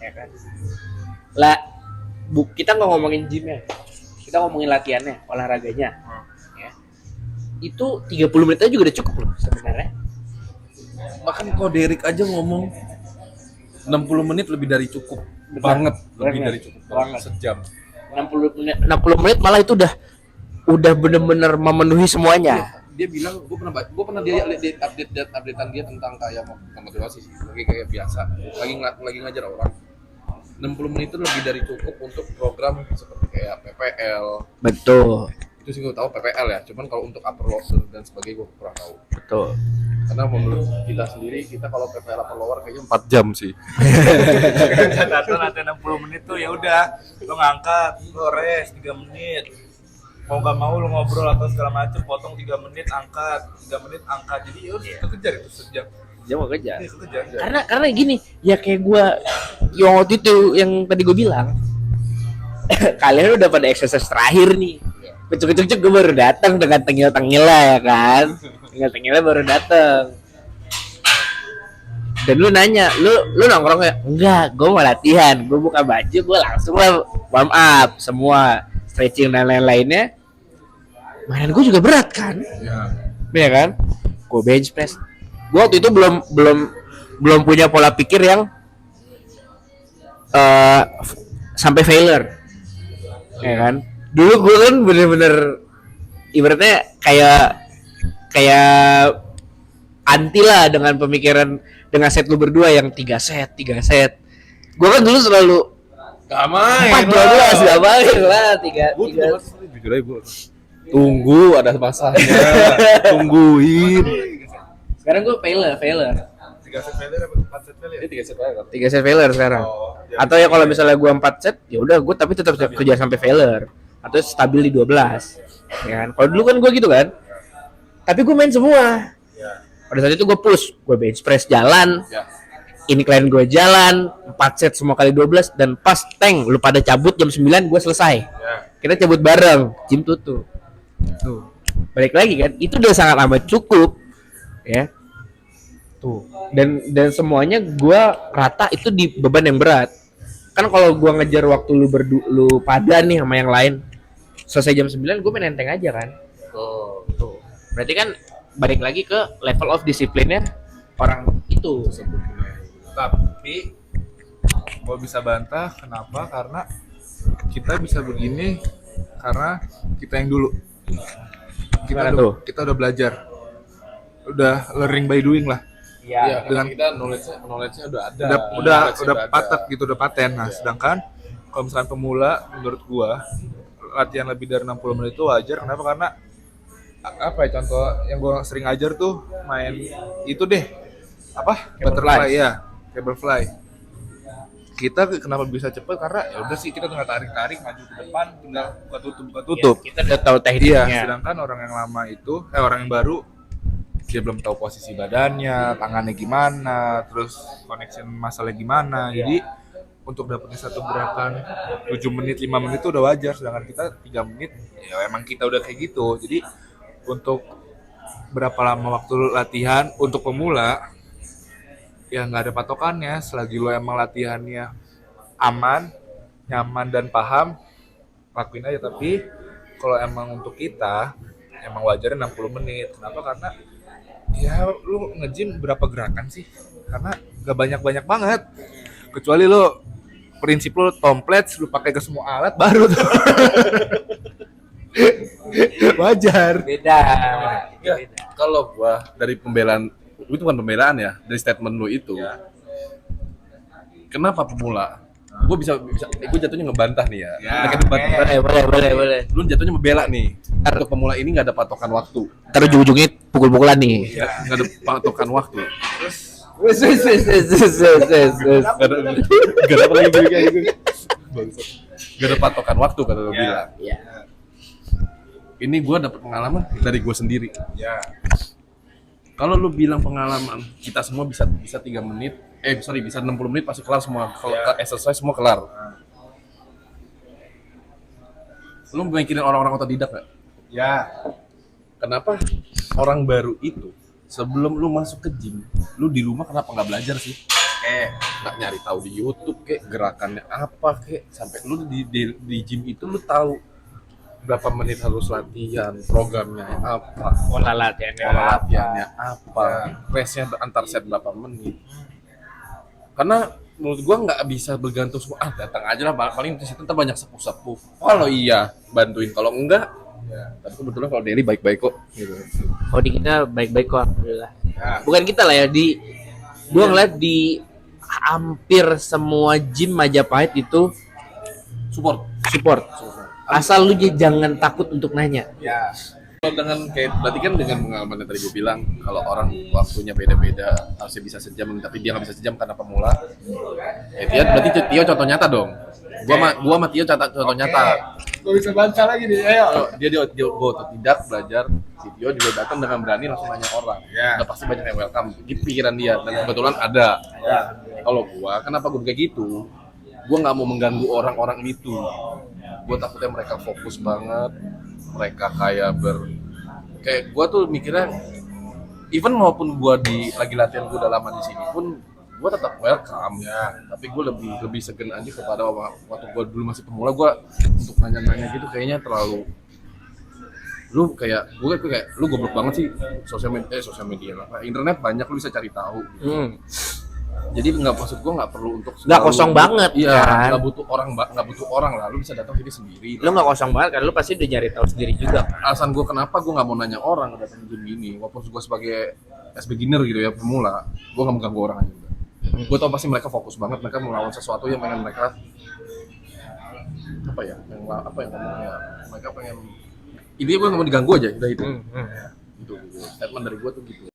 Ya kan? Lah, kita nggak ngomongin gymnya, kita ngomongin latihannya, olahraganya. Ya. Itu 30 menit aja juga udah cukup loh sebenarnya. Bahkan kok Derek aja ngomong 60 menit lebih dari cukup. Banget. Lebih dari cukup banget. Sejam. 60 menit malah itu udah bener-bener memenuhi semuanya. Dia bilang, gue pernah dia lihat updatean dia tentang kayak motivasi sih, kayak biasa lagi ngajar orang. 60 menit itu lebih dari cukup untuk program seperti kayak PPL. Betul. Itu sih gue tahu PPL ya, cuman kalau untuk upper lower dan sebagainya gue kurang tahu. Betul. Karena menurut kita sendiri, kita kalau PPL upper lower kayaknya 4 jam sih. Catatan latihan 60 menit tuh ya udah, lo ngangkat, lo rest 3 menit. Mau gak mau lo ngobrol atau segala macem, potong 3 menit angkat, 3 menit angkat. Jadi ya udah kekejar itu sejam. Dia mau kerja. Iya, kekejar. Karena gini, ya kayak gue yang waktu itu yang tadi gue bilang, kalian udah pada exercise terakhir nih. Kecuk-kecuk gue baru datang dengan tengil-tengilnya ya kan. Tengil-tengilnya baru datang. Dan lu nanya, lu nongkrong ya? Enggak, gue mau latihan. Gue buka baju, gue langsung lah warm up semua, stretching dan lain-lainnya. Mainan gue juga berat kan? Iya kan? Gue bench press. Gue waktu itu belum punya pola pikir yang sampai failure, ya kan? Dulu gue kan bener-bener ibaratnya kayak anti lah dengan pemikiran dengan set lu berdua yang 3 set. Gue kan dulu selalu Gak main. 4-12 gak main lah, 3. Jujur aja gue. Tunggu ada masanya. Tungguin. Sekarang gue failure. 3 set failure apa 4 set failure? Ini 3 set aja kan. 3 set failure sekarang. Oh, Atau ya kalau misalnya gue 4 set, ya udah gue tapi tetap kejar sampai failure atau stabil di 12. Ya kan? Kalau dulu kan gue gitu kan. Tapi gue main semua. Ya. Pada saat itu gue push, gue bench press jalan. Ya. Incline gue jalan 4 set semua kali 12 dan pas tank lu pada cabut jam 9 gue selesai. Ya. Kita cabut bareng, gym tutup. Tuh. Balik lagi kan, itu udah sangat amat cukup. Ya. Tuh. Dan semuanya gua rata itu di beban yang berat. Kan kalau gua ngejar waktu lu pada nih sama yang lain. Selesai jam 9 gua main enteng aja kan. Oh. Tuh. Berarti kan balik lagi ke level of disiplinnya orang itu. Tapi gua bisa bantah kenapa? Karena kita bisa begini karena kita yang dulu. Gimana tuh? Kita udah belajar. Udah learning by doing lah. Iya, dengan kita knowledge-nya udah ada. udah paten gitu, udah paten. Nah, sedangkan kalau misalkan pemula menurut gua latihan lebih dari 60 menit itu wajar. Kenapa? Karena apa ya contoh yang gua sering ajar tuh main itu deh. Apa? Cable Butterfly fly. ya, cable fly. Kita kenapa bisa cepet karena ya udah sih kita tinggal tarik maju ke depan, tinggal buka tutup. Kita udah tahu Iya, tekniknya. sedangkan orang yang lama itu orang yang baru dia belum tahu posisi badannya, tangannya gimana, terus connection masalahnya gimana. Jadi untuk dapetin satu gerakan 7 menit, 5 menit itu udah wajar, sedangkan kita 3 menit ya emang kita udah kayak gitu. Jadi untuk berapa lama waktu latihan untuk pemula ya nggak ada patokannya, selagi lo emang latihannya aman, nyaman dan paham lakuin aja. Tapi kalau emang untuk kita emang wajarnya 60 menit. Kenapa? Karena ya lu nge-gym berapa gerakan sih? Karena gak banyak-banyak banget. Kecuali lu prinsip lu tomplets, lu pakai ke semua alat baru tuh. Wajar. Beda. Ya, kalau gua dari pembelaan itu bukan pembelaan ya, dari statement lu itu. Kenapa pemula? Gue gue jatuhnya ngebantah nih ya. Mereka debat. Boleh. Lu jatuhnya membela nih. Untuk pemula ini nggak ada patokan waktu. Ntar ujung-ujungnya pukul-pukulan nih. Ya, nggak ada patokan waktu. Wes. Gak ada lagi kayak gitu. Gak ada patokan waktu kata lu bilang. Iya. Ini gue dapet pengalaman dari gue sendiri. Ya. Kalau lu bilang pengalaman kita semua bisa 3 menit, bisa 60 menit pasti kelar semua. Kalau exercise semua kelar. Lu mikirin orang-orang otodidak gak? Ya. Kenapa orang baru itu sebelum lu masuk ke gym, lu di rumah kenapa nggak belajar sih? Nggak nyari tahu di YouTube gerakannya apa sampai lu di gym itu lu tahu berapa menit harus latihan, programnya apa, Pola latihannya. latihannya apa, race-nya antar set berapa menit. Karena menurut gua nggak bisa bergantung semua datang aja lah, paling di situ banyak sepuh-sepuh. Kalau iya bantuin, kalau enggak tapi kebetulan kalau Derry baik-baik kok gitu. Oh, di kita baik-baik kok, alhamdulillah. Bukan kita lah ya, gua ngeliat di hampir semua gym Majapahit itu Support. Asal lu jangan takut untuk nanya. Ya. Kalau dengan berarti kan dengan pengalaman yang tadi gue bilang, kalau orang waktunya beda-beda harusnya bisa sejam tapi dia nggak bisa sejam karena pemula. Berarti Tio contoh nyata dong. Gua sama Tio contoh nyata. Gue bisa bantah lagi nih, ayo. Dia tidak belajar, si Tio juga datang dengan berani langsung nanya orang. Ya. Udah pasti banyak yang welcome. Gitu pikiran dia dan kebetulan ada. Kalau gua, kenapa gua kayak gitu? Gua nggak mau mengganggu orang-orang itu. Gua takutnya mereka fokus banget, mereka kayak gua tuh mikirnya, even maupun gua lagi latihan gua udah lama di sini pun gue tetap welcome ya, tapi gue lebih segen aja kepada waktu gue dulu masih pemula. Gue untuk nanya-nanya gitu kayaknya terlalu lu kayak lu goblok banget sih. Sosial media apa internet banyak, lu bisa cari tahu gitu. Jadi maksud gue nggak perlu untuk Nggak kosong banget, iya kan? nggak butuh orang lah, lu bisa datang sini sendiri. Lu nggak kosong banget kan, lu pasti udah nyari tahu sendiri juga. Alasan gue kenapa gue nggak mau nanya orang datang gym gini, walaupun gue sebagai beginner gitu ya, pemula, gue nggak mengganggu orang aja. Gue tau pasti mereka fokus banget, mereka melawan sesuatu yang pengen mereka apa ya ngomongnya, mereka pengen intinya gue nggak mau diganggu aja udah itu. Itu statement dari gue tuh gitu.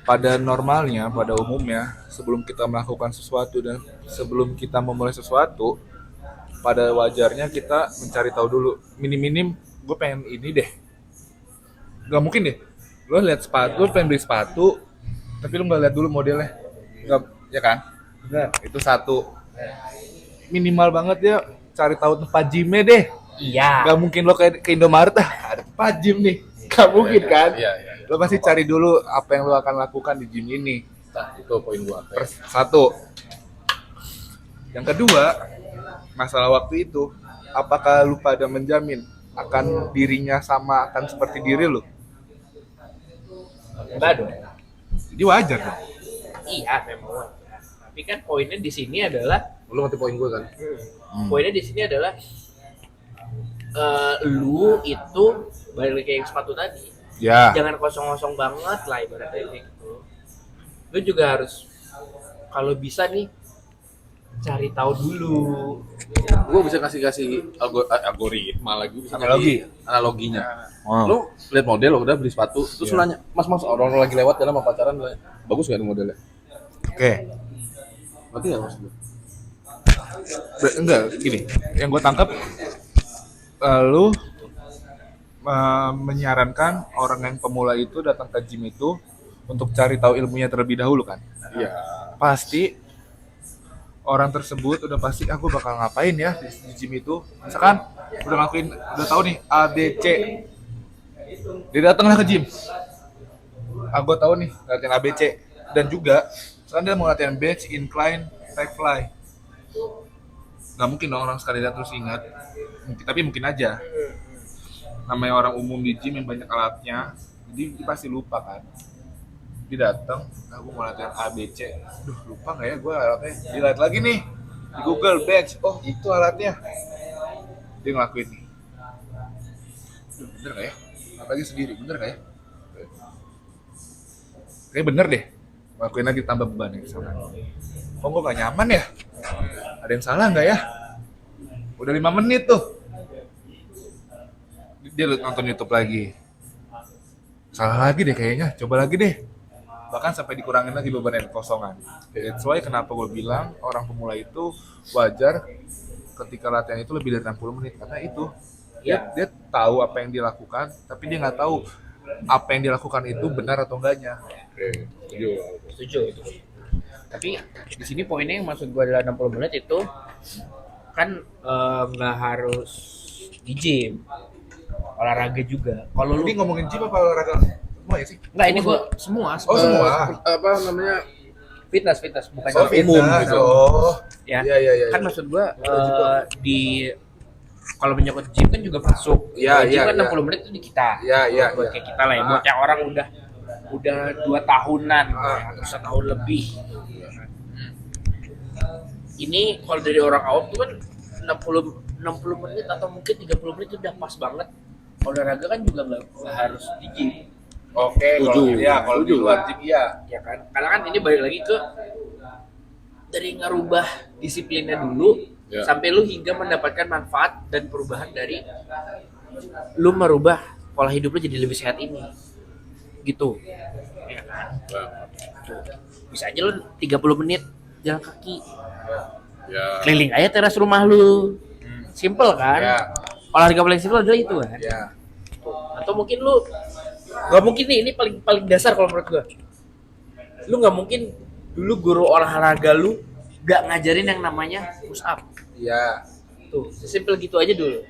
Pada normalnya, pada umumnya, sebelum kita melakukan sesuatu dan sebelum kita memulai sesuatu, pada wajarnya kita mencari tahu dulu. Minim-minim, gue pengen ini deh. Gak mungkin deh. Lo lihat sepatu, lo pengen beli sepatu, tapi lo nggak lihat dulu modelnya. Nggak, ya kan? Benar. Itu satu. Minimal banget ya, cari tahu tempat gymnya deh. Iya. Gak mungkin lo kayak ke Indomaret, ada tempat gym nih. Gak mungkin kan? Iya. Lo pasti cari dulu apa yang lo akan lakukan di gym ini. Nah, itu poin gue. Satu. Yang kedua, masalah waktu itu, apakah lu pada menjamin akan dirinya sama akan seperti diri lu? Enggak dong. Jadi wajar dong. Iya memang wajar. Tapi kan poinnya di sini adalah Lu ngerti poin gue kan? poinnya di sini adalah lu itu balik lagi kayak yang sepatu tadi. Ya. Jangan kosong-kosong banget lah ibaratnya kayak gitu. Lu juga harus kalau bisa nih cari tahu dulu. Gue bisa kasih algoritma lagi, bisa Analogi. analoginya. Lu lihat model, lo udah beli sepatu, terus lu nanya, mas orang lagi lewat jalan sama pacaran, bagus gak nih modelnya? Oke. Berarti nggak maksud lu? Enggak, gini. Yang gue tangkap, lu menyarankan orang yang pemula itu datang ke gym itu untuk cari tahu ilmunya terlebih dahulu kan? Iya. Pasti orang tersebut udah pasti aku bakal ngapain ya di gym itu. Misalkan udah tahu nih A B C. Dia datanglah ke gym. Aku tahu nih latihan A B C dan juga sekarang dia mau latihan bench, incline, pec fly. Gak mungkin dong orang sekali lihat terus ingat. Tapi mungkin aja. Namanya orang umum di gym yang banyak alatnya, jadi dia pasti lupa kan. Dia datang, aku mau latihan A, B, C. Duh, lupa nggak ya gue alatnya? Dilihat lagi nih di Google Bench. Oh, itu alatnya. Dia ngelakuin nih. Duh, bener nggak ya? Apalagi sendiri, bener nggak ya? Kayaknya bener deh. Ngelakuin lagi tambah beban yang sana. Kok gue nggak nyaman ya? Ada yang salah nggak ya? Udah 5 menit tuh. Dia nonton YouTube lagi. Salah lagi deh kayaknya, coba lagi deh. Bahkan sampai dikurangin lagi beban yang kosongan. That's why kenapa gue bilang orang pemula itu wajar ketika latihan itu lebih dari 60 menit. Karena itu, dia tahu apa yang dilakukan, tapi dia nggak tahu apa yang dilakukan itu benar atau enggaknya. Setuju. Tapi di sini poinnya yang maksud gua adalah 60 menit itu kan nggak harus di gym, olahraga juga. Kalau lu Ini ngomongin gym apa olahraga semua ya sih? nggak ini gua semua. Oh semua. Apa namanya? Fitness bukan Oh umum fitness. gitu. Oh. Ya. Iya. Kan maksud gua di kalau menyangkut gym kan juga masuk. Iya, Gym iya, kan iya. 60 menit itu di kita. Iya. Buat kayak kita lah ya, buat yang orang udah 2 tahunan atau 1 tahun lebih. Ini kalau dari orang awam tuh kan 60 menit atau mungkin 30 menit itu udah pas banget. Olahraga kan juga nggak harus di gym. Oke, kalau di luar gym iya. Ya kan? Karena kan ini balik lagi ke dari ngerubah disiplinnya dulu sampai lu hingga mendapatkan manfaat dan perubahan dari lu merubah pola hidup lu jadi lebih sehat ini. Gitu. Ya kan? Bisa aja lu 30 menit jalan kaki. Ya. Keliling aja teras rumah lu. Simple kan? Ya. Olahraga paling simple adalah itu kan. Ya. Atau mungkin lu nggak mungkin nih, ini paling dasar kalau menurut gua. Lu nggak mungkin dulu guru olahraga lu nggak ngajarin yang namanya push up. Iya. Tuh, sesimpel gitu aja dulu.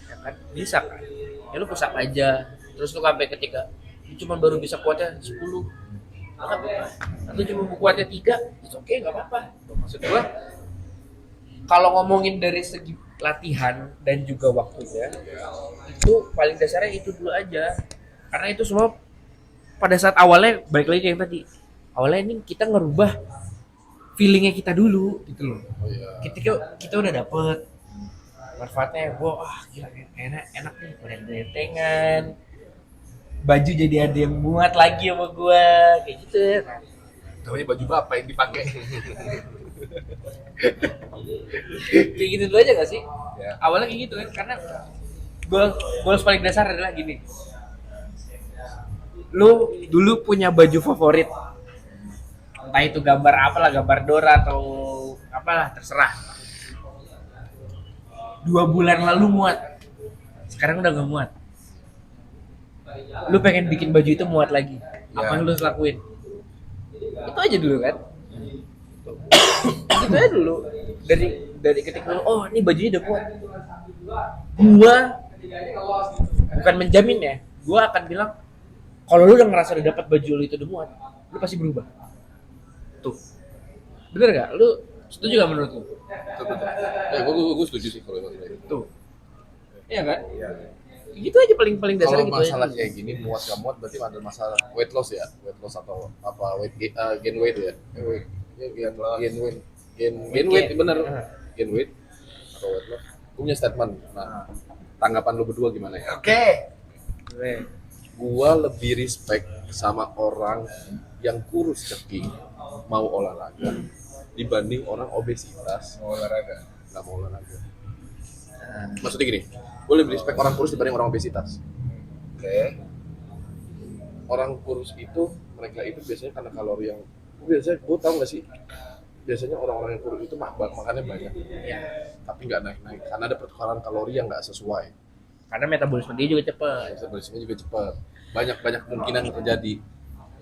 Ya kan? Bisa kan? Ya lu push up aja. Terus lu sampai ketika lu cuma baru bisa kuatnya 10. Nggak apa-apa. Atau cuma kuatnya 3, itu oke, nggak apa-apa. Tuh, maksud gua kalau ngomongin dari segi latihan dan juga waktunya, itu paling dasarnya itu dulu aja. Karena itu semua pada saat awalnya balik lagi kayak yang tadi. Awalnya ini kita ngerubah feelingnya kita dulu gitu loh. Kita udah dapet manfaatnya, wah gila enak nih, udah dentengan, baju jadi ada yang muat lagi sama gua kayak gitu. Namanya baju apa yang dipakai? Kayak gitu dulu aja gak sih? Awalnya kayak gitu kan, karena goals paling dasar adalah gini. Lu dulu punya baju favorit, entah itu gambar apalah, gambar Dora atau apalah, terserah. 2 bulan lalu muat, sekarang udah gak muat. Lu pengen bikin baju itu muat lagi, apa yang lu harus lakuin? Itu aja dulu kan. Itu aja dulu. Dari ketika lu, oh ini bajunya udah muat, gua bukan menjamin ya, gua akan bilang kalau lu udah ngerasa udah dapat baju lu itu udah muat, lu pasti berubah. Tuh, bener gak? Lu setuju gak menurut lu? Gue setuju sih kalau itu. Tuh, iya kan? Gitu aja paling dasar Kalau gitu masalah aja. kayak gini muat gak muat berarti ada masalah weight loss atau apa gain weight ya, gain weight bener, gain weight atau weight loss. Gue punya statement. Nah, tanggapan lu berdua gimana ya? Oke. Gua lebih respect sama orang yang kurus ceking mau olahraga dibanding orang obesitas nggak mau olahraga. Maksudnya gini, gue lebih respect orang kurus dibanding orang obesitas. Orang kurus itu, mereka itu biasanya karena kalori yang biasanya, gue tau nggak sih, biasanya orang-orang yang kurus itu makannya banyak, tapi nggak naik-naik karena ada pertukaran kalori yang nggak sesuai. Karena metabolisme dia juga cepet. Metabolisme juga cepat, banyak kemungkinan terjadi.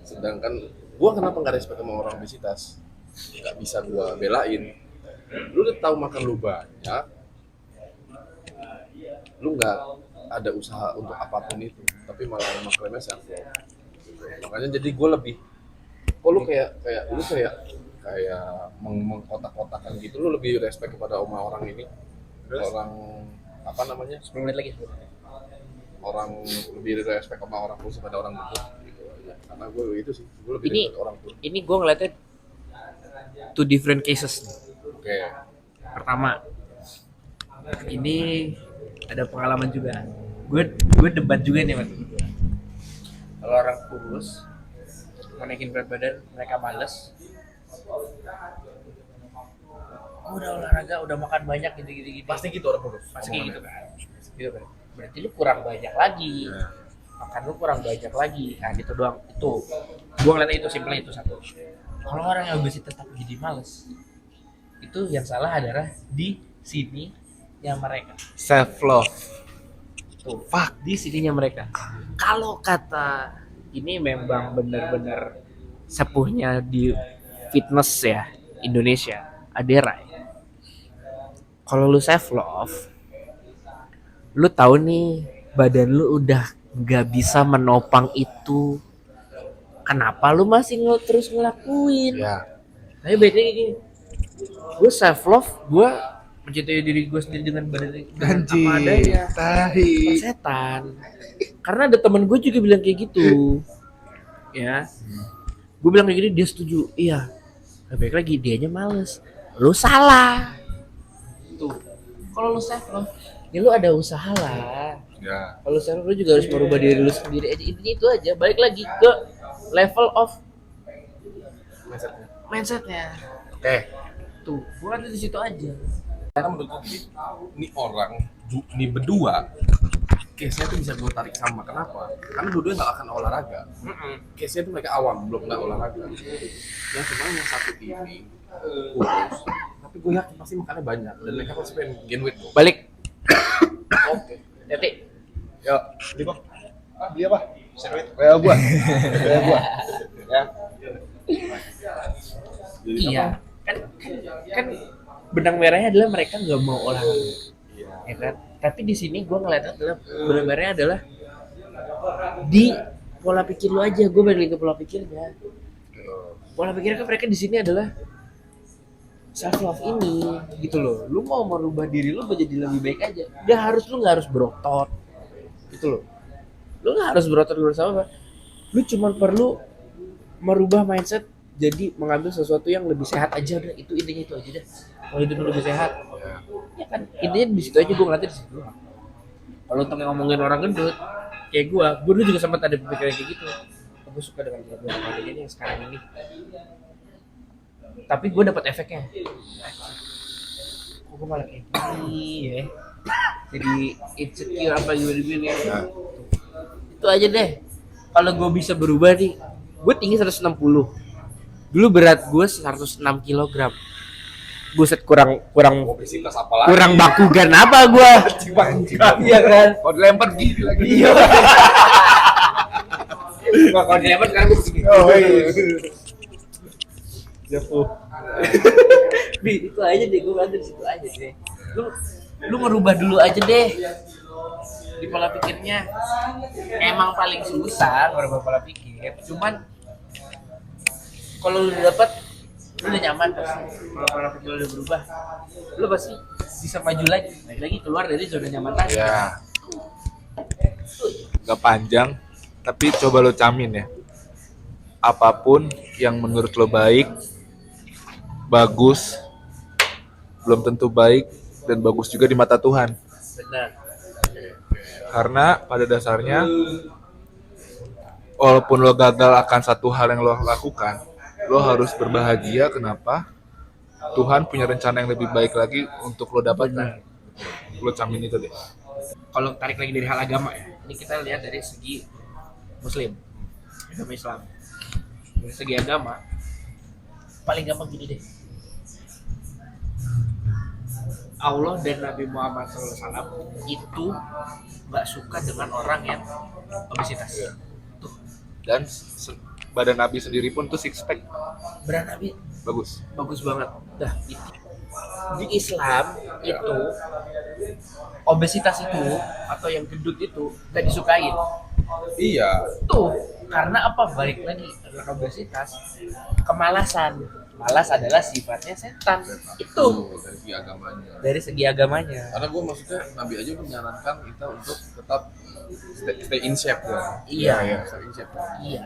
Sedangkan gue kenapa nggak respect sama orang obesitas, nggak bisa gue belain. Lu udah tahu makan lu banyak, lu nggak ada usaha untuk apapun itu, tapi malah mengklaimnya self love. Makanya jadi gue lebih, lu kayak mengkotak-kotakan gitu, lu lebih respect kepada orang ini, orang apa namanya, 10 menit lagi. orang lebih respect sama orang kurus daripada orang gemuk gitu aja. Karena gue itu sih, gue lebih Ini- respect orang kurus. Ini gue ngeliatnya two different cases nih. Oke. Pertama, ini ada pengalaman juga. Gue debat juga nih, Mas. Kalau orang kurus mau naikin berat badan, mereka males. Oh, udah olahraga, udah makan banyak gitu. Pasti gitu orang kurus. Pasti kayak gitu kan. Gitu kan. Berarti lu kurang banyak lagi. Makan lu kurang banyak lagi. Nah, gitu doang. Itu. Gua ngeliatnya itu simpelnya itu satu. Kalau orang yang obesitas tetap jadi males, itu yang salah adalah di sini yang mereka. Self love. Tuh, fuck di sininya mereka. Kalau kata ini memang benar-benar sepuhnya di fitness ya Indonesia, Adera. Kalau lu self love, lu tahu nih badan lu udah nggak bisa menopang itu, kenapa lu masih terus ngelakuin? Ya. Tapi baik lagi gini, gue self love, gue mencintai diri gue sendiri dengan badan dengan apa adanya. Setan. Karena ada teman gue juga bilang kayak gitu, ya. Gue bilang kayak gini, dia setuju. Iya. Tapi baik lagi, dianya males. Lu salah. Tuh. Kalau lu self love, ya lu ada usaha lah. Ya. Kalau self love lu juga harus merubah diri lu sendiri aja. Intinya itu aja. Balik lagi ke level of mindsetnya. Oke. Tuh, gua ada di situ aja. Karena menurut gue gini, ini orang, ini berdua, case-nya tuh bisa gue tarik sama. Kenapa? Karena dua-duanya nggak akan olahraga. Case-nya tuh mereka awam, belum nggak olahraga. Yang cuma yang satu ini kurus, tapi gue yakin pasti makannya banyak dan mereka pasti pengen gain weight dong. Balik. Oke. Teti. Yuk, beli bang. Ah, dia apa? Sandwich. Kayak gua. Ya. Jadi Iya. Kan benang merahnya adalah mereka nggak mau olahraga. Ya kan? Tapi di sini gua ngeliat adalah benang merahnya adalah di pola pikir lu aja. Gue balik lagi ke pola pikirnya. Pola pikirnya kan mereka di sini adalah self love ini gitu loh. Lu mau merubah diri lu jadi lebih baik aja. Lu nggak harus berotot gitu loh. Lu nggak harus berotot sama apa. Lu cuma perlu merubah mindset jadi mengambil sesuatu yang lebih sehat aja udah. Itu intinya itu aja dah. Mau hidup lu lebih sehat. Ya kan intinya di situ aja. Gue ngeliatnya di situ. Kalau untuk ngomongin orang gendut kayak gue dulu juga sempat ada pemikiran kayak gitu. Gue suka dengan berat badan ini yang sekarang ini. Tapi gue dapat efeknya. Kok gue malah kayak gini ya? jadi insecure apa gimana ya. Itu aja deh. Kalau gue bisa berubah nih, gue tinggi 160. Dulu berat gue 106 kilogram. Buset, kurang Obesitas apa lagi? kurang bakugan apa gue? Iya kan? Kalau dilempar gini lagi. Iya. Wah, kalau dilempar sekarang gue segini. Oh iya. Jatuh. Itu aja deh, gue belajar situ aja deh. Lu ngerubah dulu aja deh di pola pikirnya. Emang paling susah ngerubah pola pikir, cuman kalau lu dapet, lu udah nyaman pasti. Kalau pola pikir lu udah berubah, lu pasti bisa maju lagi keluar dari zona nyaman tadi. Ya. Gak panjang, tapi coba lo camin ya. Apapun yang menurut lo baik, bagus, belum tentu baik dan bagus juga di mata Tuhan. Benar. Karena pada dasarnya, walaupun lo gagal akan satu hal yang lo lakukan, lo harus berbahagia. Kenapa? Tuhan punya rencana yang lebih baik lagi untuk lo dapatkan. Lo camin itu deh. Kalau tarik lagi dari hal agama ya, ini kita lihat dari segi Muslim, agama Islam. Dari segi agama, paling gampang gini deh. Allah dan Nabi Muhammad SAW itu nggak suka dengan orang yang obesitas. Tuh, Dan badan Nabi sendiri pun tuh six pack berat Nabi bagus. bagus banget. Dah, itu. Di Islam itu obesitas itu atau yang gendut itu nggak disukain. Iya. Tuh, karena apa? Balik lagi, karena obesitas, kemalasan. Malas adalah sifatnya setan. Itu Dari segi agamanya. dari segi agamanya. Karena gue maksudnya Nabi aja menyarankan kita untuk tetap stay in shape ya. Iya. Stay in shape. Iya.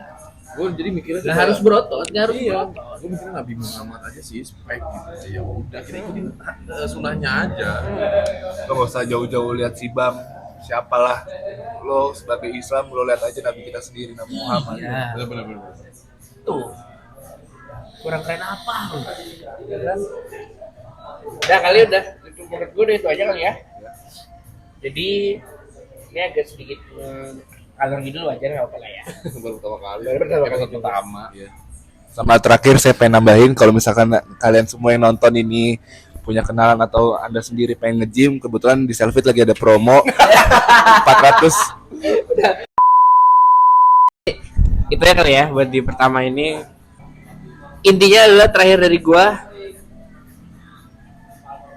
Gue jadi mikirnya Nggak harus berotot, nggak harus iya. berotot. Gue mikirnya Nabi Muhammad aja sih spek gitu. Ya udah kita ikutin sunahnya aja. Lo gak usah jauh-jauh lihat si Bam, siapalah. Lo sebagai Islam, lo lihat aja Nabi kita sendiri, Nabi Muhammad. Iya. Bener-bener. Tuh. Kurang keren apa? Ya kan? Udah kali udah. Itu menurut gue udah itu aja kali ya. Jadi ini agak sedikit alur gitu wajar nggak apa-apa lah ya. Baru pertama kali. Baru pertama kali. Episode pertama. Iya. Sama terakhir saya pengen nambahin, kalau misalkan kalian semua yang nonton ini punya kenalan atau Anda sendiri pengen nge-gym, kebetulan di Selfit lagi ada promo 400. Itu ya kali ya buat di pertama ini. Intinya adalah terakhir dari gua,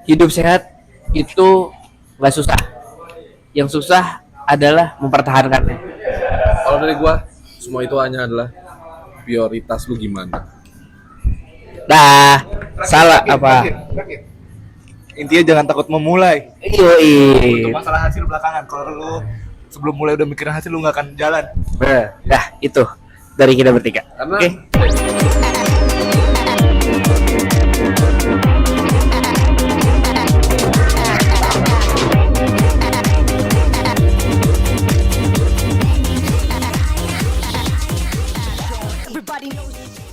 hidup sehat itu nggak susah. Yang susah adalah mempertahankannya. Kalau dari gue, semua itu hanya adalah prioritas lu gimana. Dah, salah apa? Intinya jangan takut memulai. Yoi. Untuk masalah hasil belakangan, kalau lu sebelum mulai udah mikirin hasil, lu nggak akan jalan. Dah, itu dari kita bertiga. Karena Oke. Everybody knows.